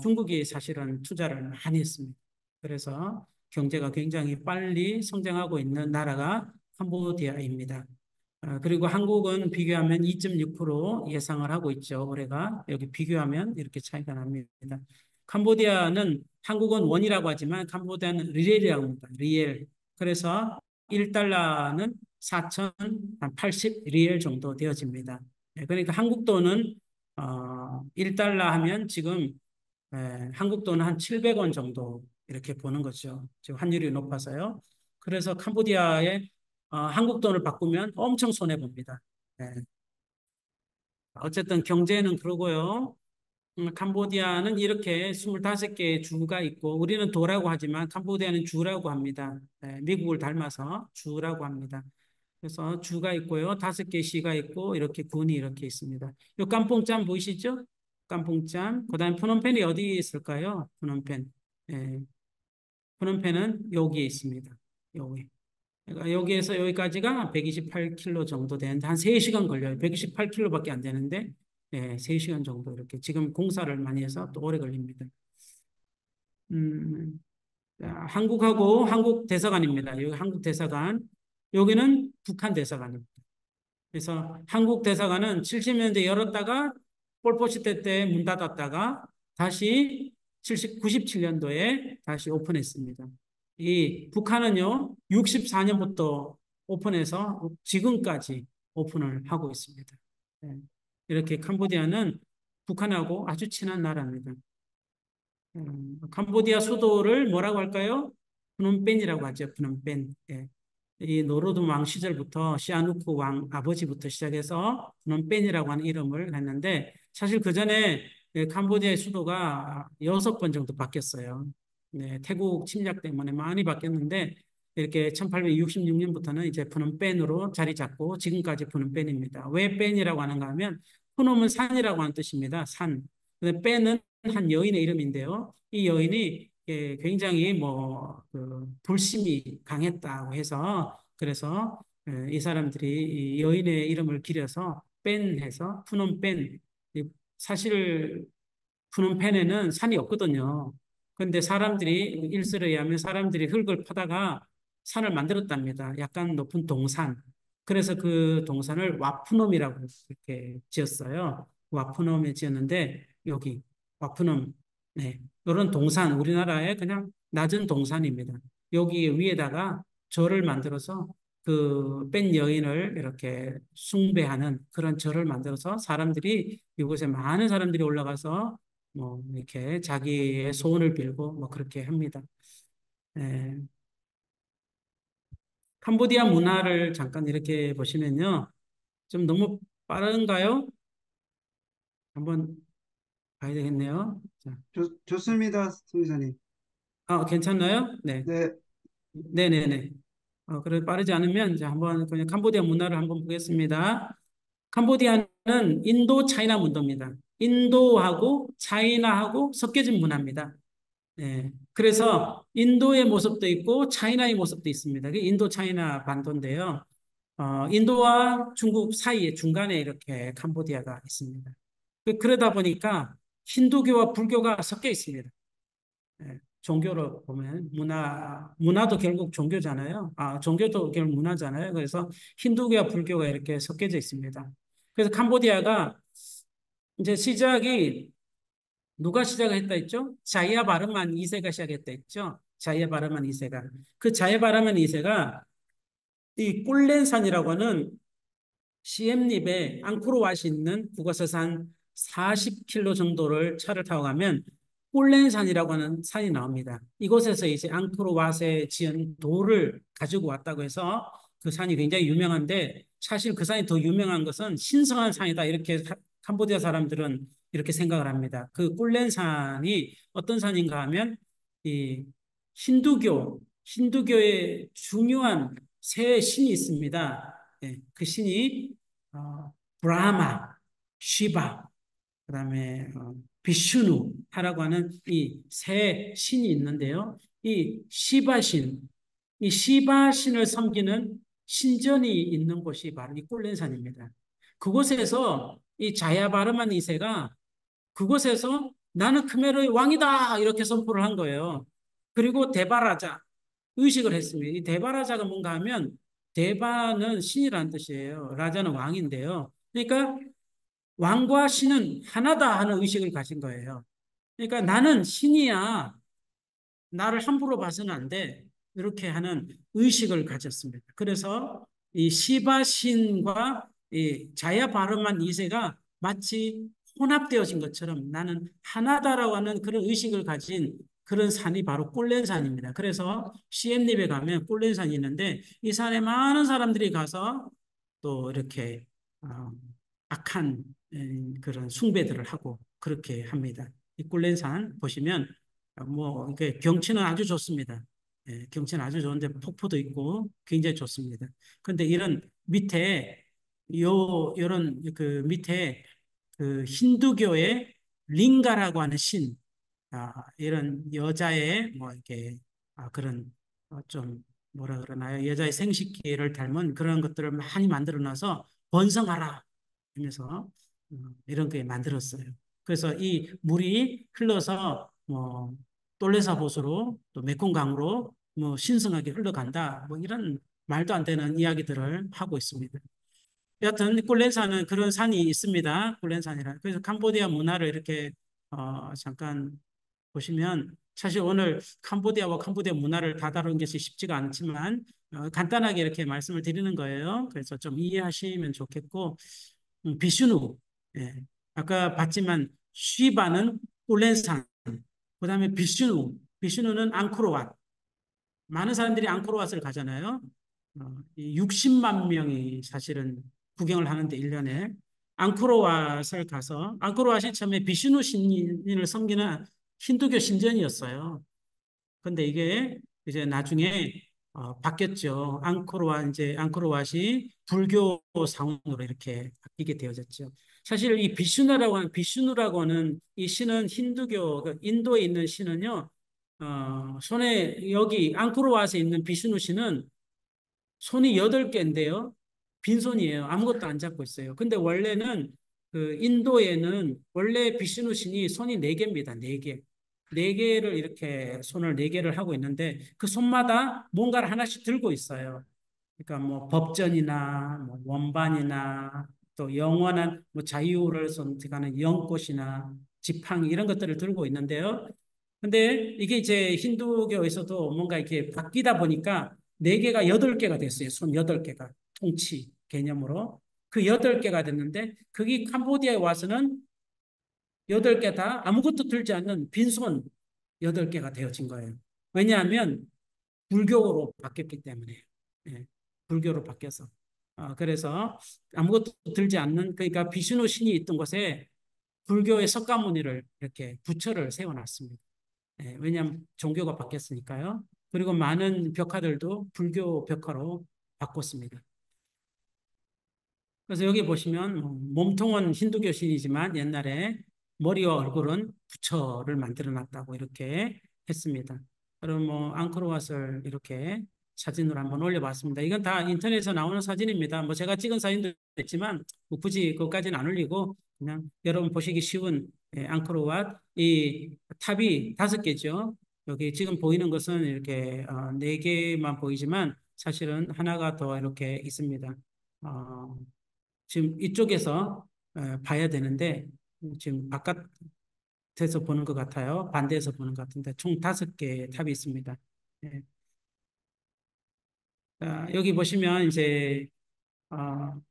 중국이 사실은 투자를 많이 했습니다. 그래서 경제가 굉장히 빨리 성장하고 있는 나라가 캄보디아입니다. 그리고 한국은 비교하면 2.6% 예상을 하고 있죠. 올해가 여기 비교하면 이렇게 차이가 납니다. 캄보디아는 한국은 원이라고 하지만 캄보디아는 리엘이라고 합니다. 리엘. 그래서 1달러는 4,080 리엘 정도 되어집니다. 그러니까 한국 돈은 1달러 하면 지금 한국 돈은 한 700원 정도 이렇게 보는 거죠. 지금 환율이 높아서요. 그래서 캄보디아에 한국 돈을 바꾸면 엄청 손해 봅니다. 어쨌든 경제는 그러고요. 캄보디아는 이렇게 25개의 주가 있고 우리는 도라고 하지만 캄보디아는 주라고 합니다. 미국을 닮아서 주라고 합니다. 그래서 주가 있고요. 5개 시가 있고 이렇게 군이 이렇게 있습니다. 요 깜뽕짬 보이시죠? 깜뽕짬. 그다음에 푸놈펜이 어디에 있을까요? 푸놈펜. 예. 푸놈펜은 여기에 있습니다. 여기. 그러니까 여기에서 여기까지가 128km 정도 되는데 한 3시간 걸려요. 128km밖에 안 되는데 네, 3시간 정도 이렇게 지금 공사를 많이 해서 또 오래 걸립니다. 음, 자, 한국하고 한국 대사관입니다. 여기 한국 대사관, 여기는 북한 대사관입니다. 그래서 한국 대사관은 70년대 열었다가 폴포시 때 문 닫았다가 다시 97년도에 다시 오픈했습니다. 이 북한은요, 64년부터 오픈해서 지금까지 오픈을 하고 있습니다. 네. 이렇게 캄보디아는 북한하고 아주 친한 나라입니다. 캄보디아 수도를 뭐라고 할까요? 프놈펜이라고 하죠. 프놈펜. 예. 이 노르드 왕 시절부터 시아누크 왕 아버지부터 시작해서 프놈펜이라고 하는 이름을 했는데 사실 그 전에 캄보디아의 수도가 6번 정도 바뀌었어요. 네, 태국 침략 때문에 많이 바뀌었는데 이렇게 1866년부터는 이제 프놈펜으로 자리 잡고 지금까지 프놈펜입니다. 왜 펜이라고 하는가 하면 프놈은 산이라고 하는 뜻입니다. 산. 근데 펜은 한 여인의 이름인데요. 이 여인이 굉장히 그 불심이 강했다고 해서 그래서 이 사람들이 이 여인의 이름을 기려서 뺀 해서 푸놈뺀 사실 푸놈펜에는 산이 없거든요. 그런데 사람들이 일설에 의하면 사람들이 흙을 파다가 산을 만들었답니다. 약간 높은 동산. 그래서 그 동산을 와푸놈이라고 이렇게 지었어요. 와푸놈에 지었는데 여기 와푸놈 네. 이런 동산 우리나라의 그냥 낮은 동산입니다. 여기 위에다가 절을 만들어서 그 뺀 여인을 이렇게 숭배하는 그런 절을 만들어서 사람들이 이곳에 많은 사람들이 올라가서 뭐 이렇게 자기의 소원을 빌고 뭐 그렇게 합니다. 예, 캄보디아 문화를 잠깐 이렇게 보시면요. 좀 너무 빠른가요? 한번 봐야 되겠네요. 자, 좋습니다, 송기사님. 괜찮나요? 네. 네, 네네네. 그래 빠르지 않으면 이제 한번 그냥 캄보디아 문화를 한번 보겠습니다. 캄보디아는 인도 차이나 문화입니다. 인도하고 차이나하고 섞여진 문화입니다. 예. 그래서 인도의 모습도 있고 차이나의 모습도 있습니다. 그게 인도 차이나 반도인데요. 인도와 중국 사이에 중간에 이렇게 캄보디아가 있습니다. 그러다 보니까 힌두교와 불교가 섞여 있습니다. 예, 종교로 보면 문화도 결국 종교잖아요. 종교도 결국 문화잖아요. 그래서 힌두교와 불교가 이렇게 섞여져 있습니다. 그래서 캄보디아가 이제 시작이 누가 시작을 했다 했죠? 자야바르만 2세가 시작했다 했죠? 자야바르만 2세가. 그 자야바르만 2세가 이 꿀렌산이라고 하는 시엠립에 앙코르왓이 있는 북어서서 한 40km 정도를 차를 타고 가면 꿀렌산이라고 하는 산이 나옵니다. 이곳에서 이제 앙코르왓에 지은 돌을 가지고 왔다고 해서 그 산이 굉장히 유명한데 사실 그 산이 더 유명한 것은 신성한 산이다 이렇게 캄보디아 사람들은 이렇게 생각을 합니다. 그 꿀렌산이 어떤 산인가 하면 이 힌두교의 중요한 세 신이 있습니다. 예, 그 신이 브라마, 시바, 그다음에 비슈누하라고 하는 이 세 신이 있는데요. 이 시바 신을 섬기는 신전이 있는 곳이 바로 이 꿀렌산입니다. 그곳에서 이 자야바르만 2세가 그곳에서 나는 크메르의 왕이다 이렇게 선포를 한 거예요. 그리고 데바라자 의식을 했습니다. 이 데바라자가 뭔가 하면 데바는 신이라는 뜻이에요. 라자는 왕인데요. 그러니까 왕과 신은 하나다 하는 의식을 가진 거예요. 그러니까 나는 신이야. 나를 함부로 봐서는 안 돼. 이렇게 하는 의식을 가졌습니다. 그래서 이 시바 신과 이 자야 바르만 2세가 마치 혼합되어진 것처럼 나는 하나다라고 하는 그런 의식을 가진 그런 산이 바로 꿀렌산입니다. 그래서 시엠립에 가면 꿀렌산이 있는데 이 산에 많은 사람들이 가서 또 이렇게 어, 악한 그런 숭배들을 하고 그렇게 합니다. 이 꿀렌산 보시면 뭐 이렇게 경치는 아주 좋습니다. 예, 경치는 아주 좋은데 폭포도 있고 굉장히 좋습니다. 그런데 이런 밑에 요런 그 밑에 그 힌두교의 링가라고 하는 이런 여자의 뭐 이렇게 그런 좀 뭐라 그러나요? 여자의 생식기를 닮은 그런 것들을 많이 만들어 놔서 번성하라 하면서 이런 게 만들었어요. 그래서 이 물이 흘러서 뭐 똘레사 보수로 또 메콩강으로 뭐 신성하게 흘러간다. 뭐 이런 말도 안 되는 이야기들을 하고 있습니다. 여하튼 꿀렌산은 그런 산이 있습니다. 꿀렌산이라. 그래서 캄보디아 문화를 이렇게 잠깐 보시면 사실 오늘 캄보디아와 캄보디아 문화를 다 다루는 것이 쉽지가 않지만 간단하게 이렇게 말씀을 드리는 거예요. 그래서 좀 이해하시면 좋겠고 비슈누 예. 아까 봤지만 쉬바는 꿀렌산 그다음에 비슈누는 앙코르왓 많은 사람들이 앙코르왓을 가잖아요. 60만 명이 사실은 구경을 하는데 1년에 앙코르왓을 가서 앙코르왓이 처음에 비슈누 신인을 섬기는 힌두교 신전이었어요. 근데 이게 이제 나중에 바뀌었죠. 앙코르왓이 불교 사원으로 이렇게 바뀌게 되어졌죠. 사실 이 비슈누라고 하는 이 신은 힌두교 그 인도에 있는 신은요. 손에 여기 앙코르왓에 있는 비슈누 신은 손이 8개인데요. 빈손이에요. 아무것도 안 잡고 있어요. 근데 원래는 그 인도에는 원래 비슈누 신이 손이 4개입니다. 4개. 4개를 이렇게 손을 4개를 하고 있는데 그 손마다 뭔가를 하나씩 들고 있어요. 그러니까 뭐 법전이나 뭐 원반이나 또 영원한 뭐 자유를 선택하는 연꽃이나 지팡이 이런 것들을 들고 있는데요. 근데 이게 이제 힌두교에서도 뭔가 이렇게 바뀌다 보니까 4개가 8개가 됐어요. 손 8개가 통치 개념으로. 그 8개가 됐는데 그게 캄보디아에 와서는 8개 다 아무것도 들지 않는 빈손 8개가 되어진 거예요. 왜냐하면 불교로 바뀌었기 때문에. 예, 불교로 바뀌어서. 그래서 아무것도 들지 않는, 그러니까 비슈누 신이 있던 곳에 불교의 석가모니를 이렇게 부처를 세워놨습니다. 예, 왜냐하면 종교가 바뀌었으니까요. 그리고 많은 벽화들도 불교 벽화로 바꿨습니다. 그래서 여기 보시면 몸통은 힌두교 신이지만 옛날에 머리와 얼굴은 부처를 만들어 놨다고 이렇게 했습니다. 그럼 뭐 앙코르왓을 이렇게 사진으로 한번 올려봤습니다. 이건 다 인터넷에서 나오는 사진입니다. 뭐 제가 찍은 사진도 있지만 뭐 굳이 그것까지는 안 올리고 그냥 여러분 보시기 쉬운 앙코르왓 이 탑이 5개죠. 여기 지금 보이는 것은 이렇게 4개만 보이지만 사실은 하나가 더 이렇게 있습니다. 어, 지금 이쪽에서 봐야 되는데 지금 바깥에서 보는 것 같아요. 반대에서 보는 것 같은데 총 5개의 탑이 있습니다. 예. 여기 보시면 이제 어,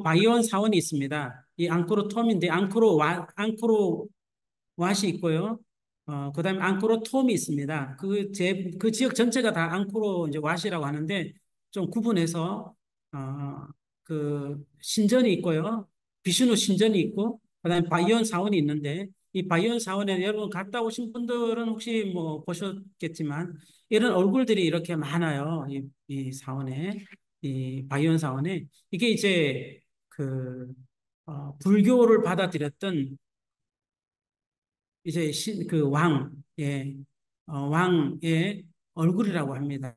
바이온 사원이 있습니다. 이 앙코르 톰인데 앙코르 왓이 있고요. 그다음에 앙코르 톰이 있습니다. 그 지역 전체가 다 앙코르 이제 왓이라고 하는데 좀 구분해서 그 신전이 있고요. 비슈누 신전이 있고 그다음에 바이온 사원이 있는데 이 바이온 사원에 여러분 갔다 오신 분들은 혹시 뭐 보셨겠지만 이런 얼굴들이 이렇게 많아요. 이 사원에 이 바이온 사원에 이게 이제 그 불교를 받아들였던 이제 그 왕의 얼굴이라고 합니다.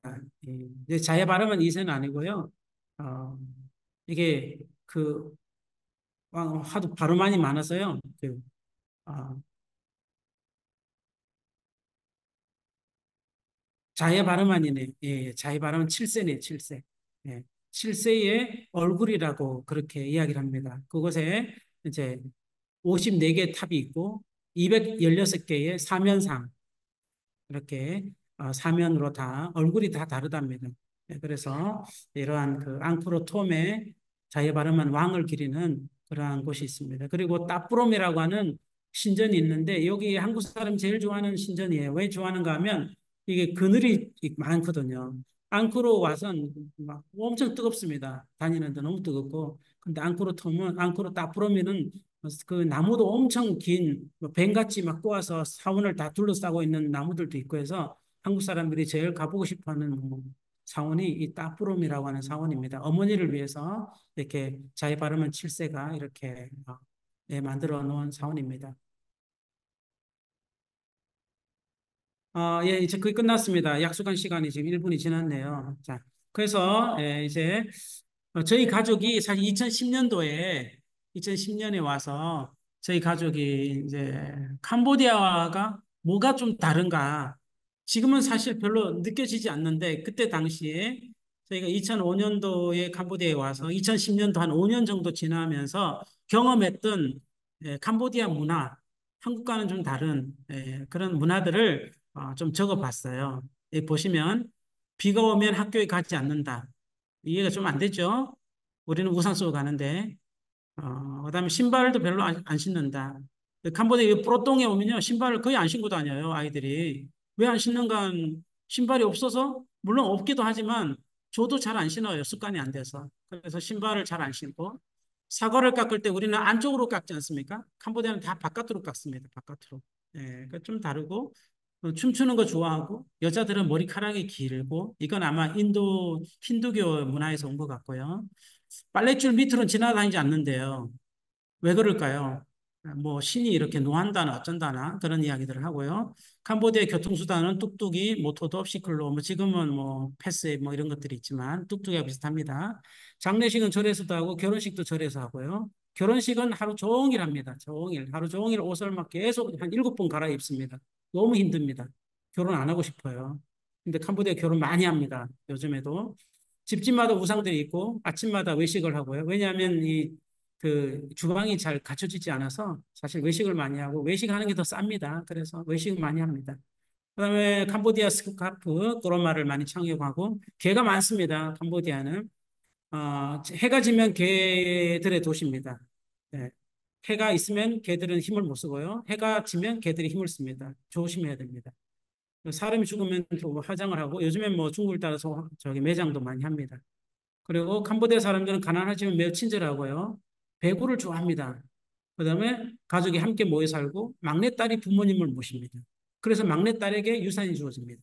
예, 이제 자예 발음은 이세는 아니고요. 어, 이게 그 왕 하도 발음만이 많아서요. 어, 자예 발음만이네. 예, 자예 발음은 7세네, 7세. 예, 7세의 얼굴이라고 그렇게 이야기를 합니다. 그곳에 이제 54개 탑이 있고 216개의 사면상 이렇게 사면으로 다 얼굴이 다 다르답니다. 네, 그래서 이러한 그 앙코르 톰의 자유 발음한 왕을 기리는 그러한 곳이 있습니다. 그리고 따프롬이라고 하는 신전이 있는데 여기 한국 사람 제일 좋아하는 신전이에요. 왜 좋아하는가 하면 이게 그늘이 많거든요. 앙코르 왓은 막 엄청 뜨겁습니다. 다니는데 너무 뜨겁고. 근데 앙코르 따프롬이는 그 나무도 엄청 긴, 뭐 뱀같이 막 꼬아서 사원을 다 둘러싸고 있는 나무들도 있고 해서 한국 사람들이 제일 가보고 싶어 하는 사원이 이 따프롬이라고 하는 사원입니다. 어머니를 위해서 이렇게 자기 발음은 7세가 이렇게 만들어 놓은 사원입니다. 예, 이제 거의 끝났습니다. 약속한 시간이 지금 1분이 지났네요. 자, 그래서 이제 저희 가족이 사실 2010년에 와서 저희 가족이 이제 캄보디아가 뭐가 좀 다른가? 지금은 사실 별로 느껴지지 않는데 그때 당시에 저희가 2005년도에 캄보디아에 와서 2010년도 한 5년 정도 지나면서 경험했던 캄보디아 문화, 한국과는 좀 다른 그런 문화들을 좀 적어봤어요. 여기 보시면 비가 오면 학교에 가지 않는다. 이해가 좀 안 되죠? 우리는 우산 쓰고 가는데, 그다음에 신발도 별로 안 신는다. 캄보디아 프로똥에 오면요, 신발을 거의 안 신고 다녀요, 아이들이. 왜 안 신는가? 신발이 없어서, 물론 없기도 하지만, 저도 잘 안 신어요, 습관이 안 돼서. 그래서 신발을 잘 안 신고, 사과를 깎을 때 우리는 안쪽으로 깎지 않습니까? 캄보디아는 다 바깥으로 깎습니다, 바깥으로. 예, 그좀 다르고, 춤추는 거 좋아하고, 여자들은 머리카락이 길고, 이건 아마 힌두교 문화에서 온 것 같고요. 빨랫줄 밑으로는 지나다니지 않는데요. 왜 그럴까요? 뭐 신이 이렇게 노한다나 어쩐다나 그런 이야기들을 하고요. 캄보디아 교통수단은 뚝뚝이, 모토도, 시클로, 뭐 지금은 뭐 패스에 뭐 이런 것들이 있지만 뚝뚝이와 비슷합니다. 장례식은 절에서도 하고 결혼식도 절에서 하고요. 결혼식은 하루 종일 합니다. 종일 하루 종일 옷을 막 계속 한 7번 갈아입습니다. 너무 힘듭니다. 결혼 안 하고 싶어요. 근데 캄보디아 결혼 많이 합니다. 요즘에도. 집집마다 우상들이 있고 아침마다 외식을 하고요. 왜냐하면 이 그 주방이 잘 갖춰지지 않아서 사실 외식을 많이 하고 외식하는 게 더 쌉니다. 그래서 외식을 많이 합니다. 그다음에 캄보디아 스카프 그런 말을 많이 착용하고 개가 많습니다. 캄보디아는 해가 지면 개들의 도시입니다. 네. 해가 있으면 개들은 힘을 못 쓰고요. 해가 지면 개들이 힘을 씁니다. 조심해야 됩니다. 사람이 죽으면 또 화장을 하고 요즘엔 뭐 중국을 따라서 저기 매장도 많이 합니다. 그리고 캄보디아 사람들은 가난하지만 매우 친절하고요. 배구를 좋아합니다. 그다음에 가족이 함께 모여 살고 막내딸이 부모님을 모십니다. 그래서 막내딸에게 유산이 주어집니다.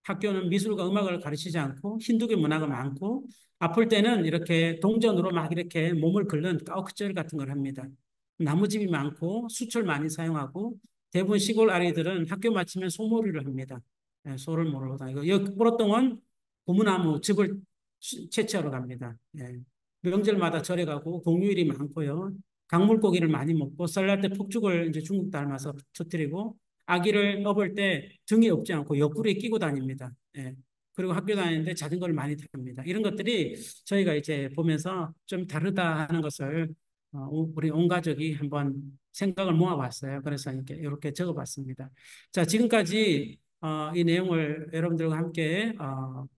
학교는 미술과 음악을 가르치지 않고 힌두교 문화가 많고 아플 때는 이렇게 동전으로 막 이렇게 몸을 긁는 까우크절 같은 걸 합니다. 나무집이 많고 수철 많이 사용하고 대부분 시골 아이들은 학교 마치면 소몰이를 합니다. 소를 모으러 다니고 여기 뿌로똥은 고무나무 즙을 채취하러 갑니다. 명절마다 절에 가고 공휴일이 많고요. 강물고기를 많이 먹고 썰날 때 폭죽을 이제 중국 닮아서 터뜨리고 아기를 업을 때 등에 업지 않고 옆구리에 끼고 다닙니다. 그리고 학교 다니는데 자전거를 많이 탑니다. 이런 것들이 저희가 이제 보면서 좀 다르다 하는 것을 우리 온 가족이 한번 생각을 모아봤어요. 그래서 이렇게 적어봤습니다. 자, 지금까지 이 내용을 여러분들과 함께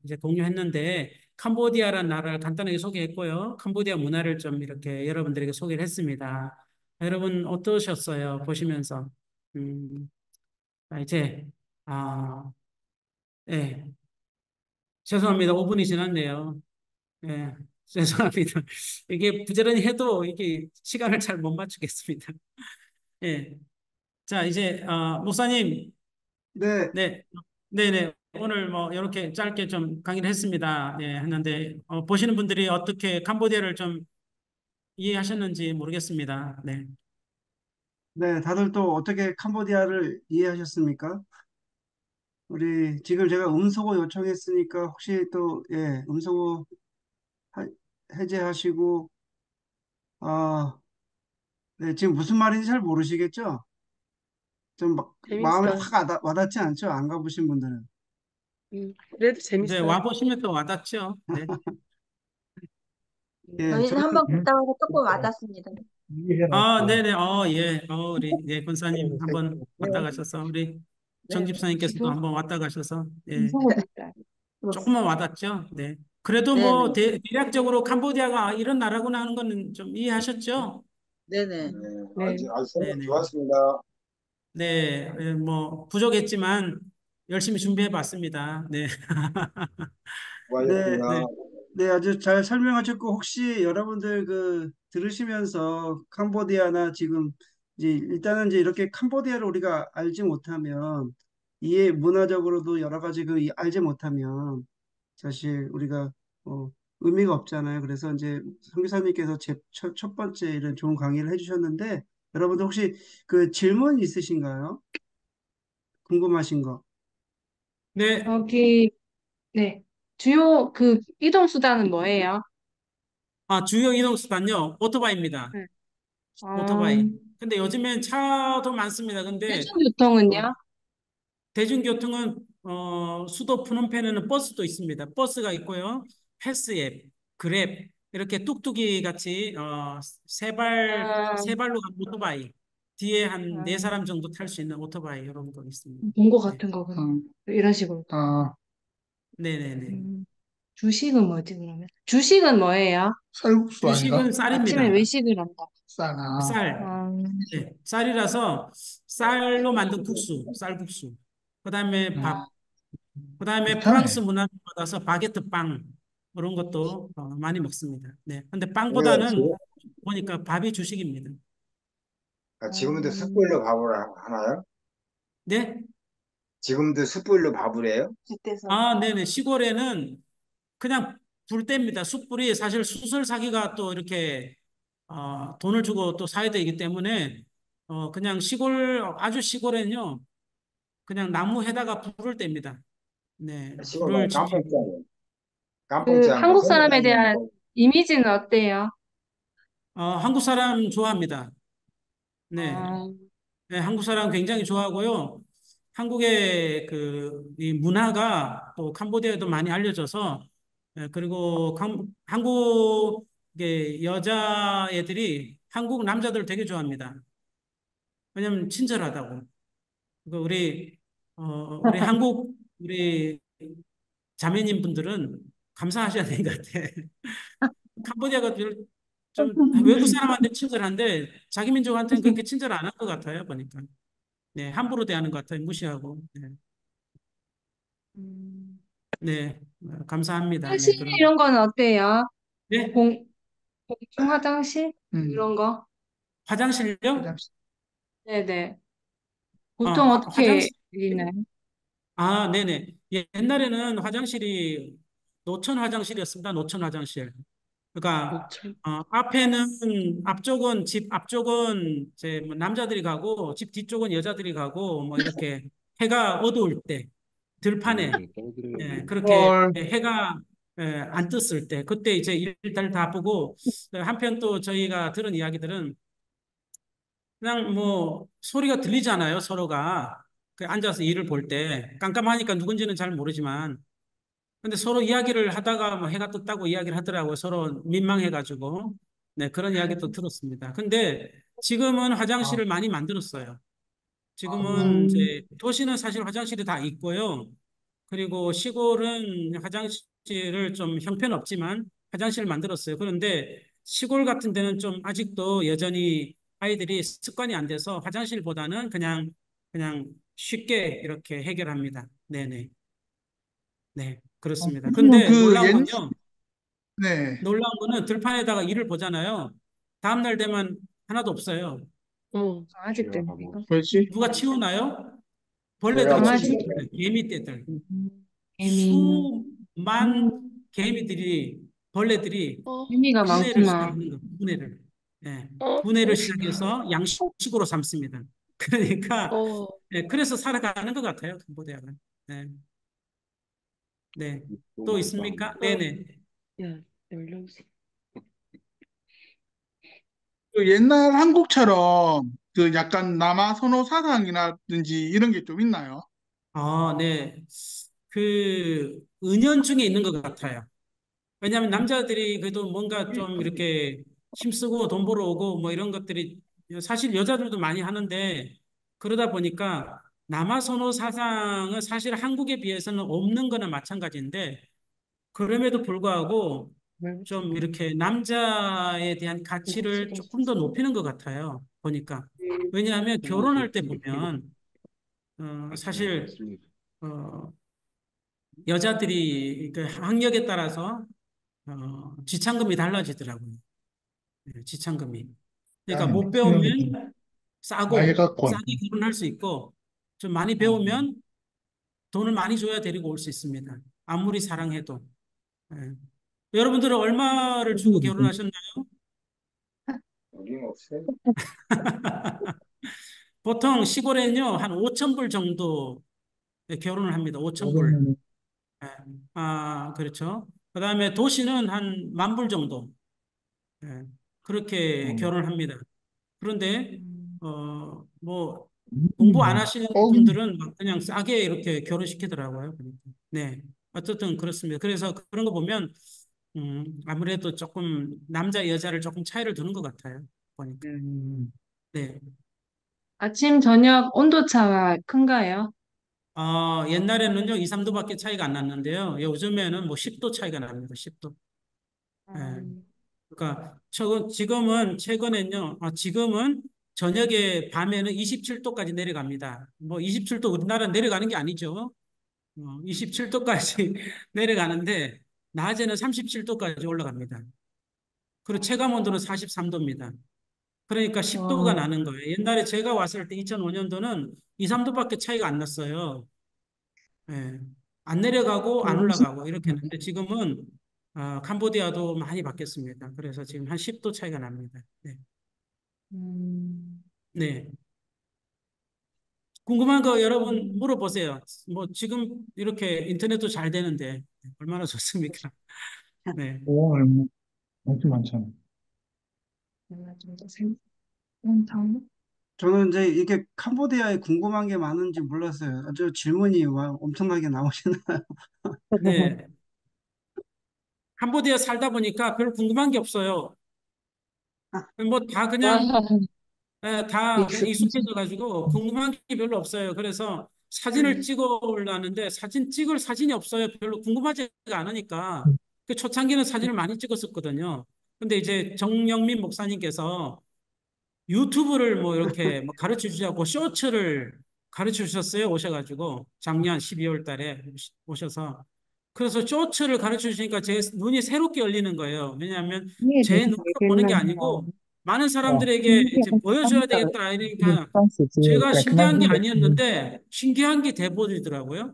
이제 공유했는데 캄보디아라는 나라를 간단하게 소개했고요. 캄보디아 문화를 좀 이렇게 여러분들에게 소개를 했습니다. 여러분 어떠셨어요? 보시면서. 음, 이제, 아, 예, 죄송합니다. 5분이 지났네요. 예, 죄송합니다. 이게 부지런히 해도 이게 시간을 잘 못 맞추겠습니다. 예, 자, 이제, 목사님, 네, 네, 네네. 오늘 뭐 이렇게 짧게 좀 강의를 했습니다. 예, 했는데, 보시는 분들이 어떻게 캄보디아를 좀 이해하셨는지 모르겠습니다. 네. 네, 다들 또 어떻게 캄보디아를 이해하셨습니까? 우리 지금 제가 음소거 요청했으니까 혹시 또, 예, 음소거 하- 해제하시고, 아, 네, 지금 무슨 말인지 잘 모르시겠죠? 좀 마음에 재밌어요. 확 와닿지 않죠? 안 가보신 분들은. 그래도 이제 재밌어요. 와보시면 또 와닿죠. 네. 예, 저희는 저는, 한번 갔다 와서 조금 와닿습니다. 네네. 예. 우리, 예, 권사님 한번 네, 왔다 가셔서, 우리 정 네. 집사님께서도 지금 한번 왔다 가셔서, 예, 인사하니까. 조금만 와닿죠. 네. 그래도 네네. 뭐, 대략적으로 캄보디아가 이런 나라구나 하는 거는 좀 이해하셨죠? 네네. 네. 네네. 네. 뭐, 부족했지만, 열심히 준비해 봤습니다. 네. 네, 네. 네, 아주 잘 설명하셨고, 혹시 여러분들 들으시면서 캄보디아나 지금, 이제 일단은 이제 이렇게 캄보디아를 우리가 알지 못하면, 문화적으로도 여러 가지 알지 못하면, 사실 우리가, 의미가 없잖아요. 그래서 이제 선교사님께서 첫 번째 이런 좋은 강의를 해주셨는데, 여러분들 혹시 그 질문 있으신가요? 궁금하신 거? 네, 여기, 네. 주요 이동 수단은 뭐예요? 주요 이동수단요. 오토바이입니다. 네. 어, 오토바이. 근데 요즘엔 차도 많습니다. 근데 어, 대중교통은요? 대중교통은 수도 프놈펜에는 버스도 있습니다. 버스가 있고요. 패스앱, 그랩 이렇게 뚝뚝이 같이 아, 세 발로 간 오토바이 뒤에 한 네 아, 사람 정도 탈 수 있는 오토바이 이런 거 있습니다. 본것 네, 같은 거구나. 이런 식으로. 네네네. 음, 주식은 뭐지, 그러면? 주식은 뭐예요? 쌀국수 아닌가? 주식은 아침에 쌀입니다. 외식을 한다. 쌀아. 쌀. 아, 네, 쌀이라서 쌀로 만든 국수, 쌀국수. 그다음에 음, 밥. 그다음에 프랑스 괜찮네. 문화를 받아서 바게트 빵 그런 것도 많이 먹습니다. 네. 근데 왜 빵보다는 지금, 보니까 밥이 주식입니다. 지금도 음, 숯불로 밥을 하나요? 네? 지금도 숯불로 밥을 해요? 그때서 아, 네네. 시골에는 그냥 불 뗍니다. 숯불이 사실 숯을 사기가 또 이렇게 돈을 주고 또 사야 되기 때문에 그냥 아주 시골에는요. 그냥 나무에다가 불을 뗍니다. 네. 시골 불을 가면 지피고. 깜뽕장 하고 한국 사람에 생각나는 대한 거. 이미지는 어때요? 한국 사람 좋아합니다. 네. 아, 네, 한국 사람 굉장히 좋아하고요. 한국의 이 문화가 또 캄보디아에도 많이 알려져서, 그리고 한국의 여자애들이 한국 남자들 되게 좋아합니다. 왜냐면 친절하다고. 우리 우리 자매님 분들은 감사하셔야 되는 것 같아. 캄보디아가 좀 외국 사람한테 친절한데 자기 민족한테는 그렇게 친절 안 할 것 같아요, 보니까. 네, 함부로 대하는 것 같아요. 무시하고. 네, 음, 네, 감사합니다. 네, 화장실 그런 거. 이런 거는 어때요? 네, 공중 화장실? 음, 이런 거? 화장실요? 화장실. 네네. 보통 어떻게 화장실. 있나요? 네네. 옛날에는 화장실이 노천 화장실이었습니다. 노천 화장실. 그러니까 노천. 집 앞쪽은 이제 뭐 남자들이 가고 집 뒤쪽은 여자들이 가고 뭐 이렇게 해가 어두울 때 들판에 그렇게 헐. 해가 안 떴을 때 그때 이제 일들 다 보고 한편 또 저희가 들은 이야기들은 그냥 뭐 소리가 들리잖아요 서로가 그 앉아서 일을 볼 때 깜깜하니까 누군지는 잘 모르지만 근데 서로 이야기를 하다가 뭐 해가 떴다고 이야기를 하더라고요 서로 민망해가지고 네 그런 이야기도 들었습니다. 근데 지금은 아, 화장실을 많이 만들었어요. 아, 지금은 이제 도시는 사실 화장실이 다 있고요. 그리고 시골은 화장실을 좀 형편없지만 화장실을 만들었어요. 그런데 시골 같은 데는 좀 아직도 여전히 아이들이 습관이 안 돼서 화장실보다는 그냥 쉽게 이렇게 해결합니다. 네네. 네, 그렇습니다. 그러면 근데 놀라운 건요. 네. 놀라운 거는 들판에다가 이를 보잖아요. 다음날 되면 하나도 없어요. 아직도 있는가? 뭐지? 누가 치우나요? 벌레들이 제가 강아지? 치웁니다. 개미떼들. 개미. 수만 개미들이 벌레들이 개미가 분해를 많구나. 시작하는 거예요. 분해를. 예. 분해를 시작해서 양식으로 삼습니다. 그러니까 그래서 살아가는 것 같아요. 캄보디아가. 네. 네. 또 있습니까? 네네. 야, 연령수. 그 옛날 한국처럼 그 약간 남아 선호 사상이라든지 이런 게 좀 있나요? 네. 은연중에 있는 것 같아요. 왜냐하면 남자들이 그래도 뭔가 좀 이렇게 힘쓰고 돈 벌어 오고 뭐 이런 것들이 사실 여자들도 많이 하는데 그러다 보니까 남아선호 사상은 사실 한국에 비해서는 없는 거나 마찬가지인데 그럼에도 불구하고 좀 이렇게 남자에 대한 가치를 조금 더 높이는 것 같아요. 보니까. 왜냐하면 결혼할 때 보면 사실 어, 여자들이 그 학력에 따라서 지참금이 달라지더라고요. 지참금이. 그러니까 난 못 배우면 나이 싸고 갖고 싸게 결혼할 수 있고 좀 많이 어, 배우면 돈을 많이 줘야 데리고 올 수 있습니다. 아무리 사랑해도. 예. 여러분들은 얼마를 주고 결혼하셨나요? 어림없어요. 보통 시골에는요, 한 5천 불 정도 네, 결혼을 합니다. 5천 불. 500만 예. 그렇죠. 그다음에 도시는 한 10,000불 정도. 예. 그렇게 원. 결혼을 합니다. 그런데 음. 뭐 공부 안 하시는 어, 분들은 막 그냥 싸게 이렇게 결혼시키더라고요. 그러니까. 네. 어쨌든 그렇습니다. 그래서 그런 거 보면 아무래도 조금 남자 여자를 조금 차이를 두는 것 같아요. 보니까. 음, 네. 아침, 저녁 온도차가 큰가요? 옛날에는요, 2, 3도밖에 차이가 안 났는데요. 요즘에는 뭐 10도 차이가 납니다. 10도. 예. 음. 그러니까 최근엔요. 지금은 저녁에 밤에는 27도까지 내려갑니다. 뭐 27도 우리나라 내려가는 게 아니죠. 27도까지 내려가는데 낮에는 37도까지 올라갑니다. 그리고 체감 온도는 43도입니다. 그러니까 10도가 와, 나는 거예요. 옛날에 제가 왔을 때 2005년도는 2, 3도밖에 차이가 안 났어요. 예. 안 내려가고 안 너무 올라가고 이렇게 했는데 지금은 캄보디아도 많이 바뀌었습니다. 그래서 지금 한 10도 차이가 납니다. 네. 음. 네. 궁금한 거 여러분 물어보세요. 뭐 지금 이렇게 인터넷도 잘 되는데 얼마나 좋습니까? 네. 오, 엄청 많잖아. 내가 좀더 생각. 저는 이제 이게 캄보디아에 궁금한 게 많은지 몰랐어요. 아주 질문이 엄청나게 나오시나. 네. 캄보디아 살다 보니까 별 궁금한 게 없어요. 뭐 다 그냥 다 그냥 익숙. 익숙해져 가지고 궁금한 게 별로 없어요. 그래서 사진을 찍어 올라는데 찍을 사진이 없어요. 별로 궁금하지가 않으니까. 그 초창기는 사진을 많이 찍었었거든요. 근데 이제 정영민 목사님께서 유튜브를 뭐 이렇게 뭐 가르쳐 주자고 쇼츠를 가르쳐 주셨어요. 오셔가지고 작년 12월 달에 오셔서 그래서 쇼츠를 가르쳐 주시니까 제 눈이 새롭게 열리는 거예요. 왜냐하면 에 제 대한 눈으로 보는 게 얘기를 아니고 많은 사람들에게 이제 신기한 보여줘야 상사가 되겠다 이러니까 responsi지 제가 그런 신기한 게 생각이 아니었는데 신기한 게 돼버리더라고요.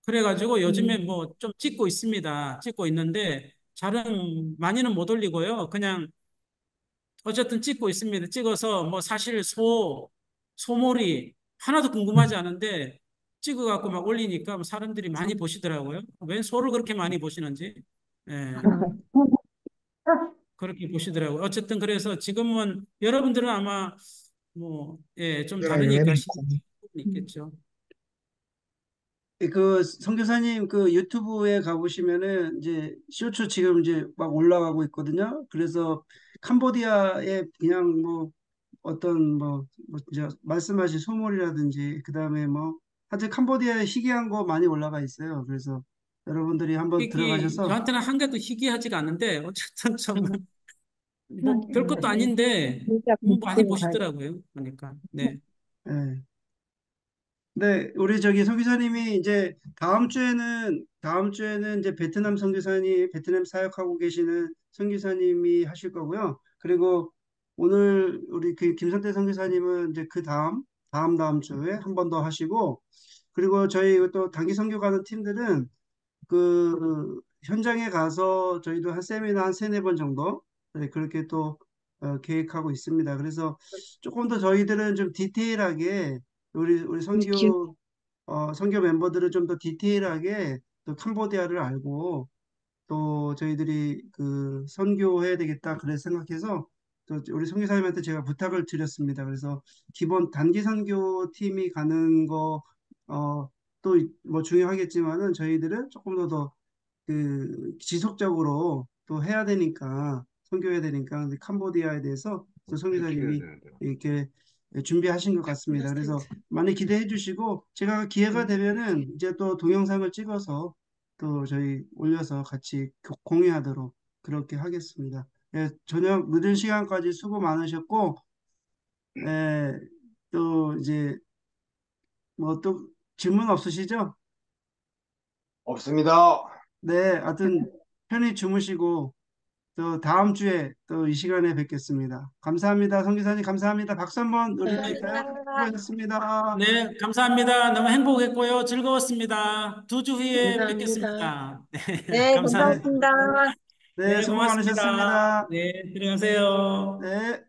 그래가지고 요즘에 음. 뭐 좀 찍고 있습니다. 찍고 있는데 많이는 못 올리고요. 그냥 어쨌든 찍고 있습니다. 찍어서 뭐 사실 소몰이 하나도 궁금하지 않은데 찍어갖고 막 올리니까 사람들이 많이 보시더라고요. 웬 소를 그렇게 많이 보시는지. 예, 그렇게 보시더라고요. 어쨌든 그래서 지금은 여러분들은 아마 뭐, 예, 좀 내가 다르니까 여행을 시간이 있겠죠. 그 선교사님 그 유튜브에 가보시면은 이제 쇼츠 지금 이제 막 올라가고 있거든요. 그래서 캄보디아에 그냥 뭐 어떤 뭐 이제 말씀하신 소몰이라든지 그다음에 뭐 하여튼 캄보디아에 희귀한 거 많이 올라가 있어요. 그래서 여러분들이 한번 들어가셔서 저한테는 한 개도 희귀하지가 않은데 어쨌든 좀 뭐 별것도 음. 아닌데 진짜 뭐 많이 비슷해요. 보시더라고요. 그러니까 네. 예. 네, 우리 저기 선교사님이 이제 다음 주에는 이제 베트남 사역하고 계시는 선교사님이 하실 거고요. 그리고 오늘 우리 그 김선태 선교사님은 이제 그 다음 주에 한 번 더 하시고, 그리고 저희 또 단기 선교 가는 팀들은 그 현장에 가서 저희도 한 세미나 한 세네 번 정도 네, 그렇게 또 계획하고 있습니다. 그래서 조금 더 저희들은 좀 디테일하게 우리 기- 선교 멤버들은 좀 더 디테일하게 또 캄보디아를 알고 또 저희들이 그 선교해야 되겠다 그래 생각해서 또 우리 선교사님한테 제가 부탁을 드렸습니다. 그래서 기본 단기 선교 팀이 가는 거 또 뭐 중요하겠지만은 저희들은 조금 더 그 지속적으로 또 해야 되니까 선교해야 되니까 근데 캄보디아에 대해서 또 선교사님이 이렇게 준비하신 것 같습니다. 그래서 많이 기대해 주시고 제가 기회가 되면은 이제 또 동영상을 찍어서 또 저희 올려서 같이 공유하도록 그렇게 하겠습니다. 예, 저녁 늦은 시간까지 수고 많으셨고, 예, 또 이제 뭐 또 질문 없으시죠? 없습니다. 네, 하여튼 편히 주무시고 또 다음 주에 또 이 시간에 뵙겠습니다. 감사합니다. 성기사님 감사합니다. 박수 한번 올려드릴까요? 감사합니다. 수고하셨습니다. 네, 감사합니다. 너무 행복했고요. 즐거웠습니다. 2주 후에 감사합니다. 뵙겠습니다. 네, 네, 네, 감사합니다. 감사합니다. 네, 네, 수고 고맙습니다. 많으셨습니다. 네, 들어가세요. 네.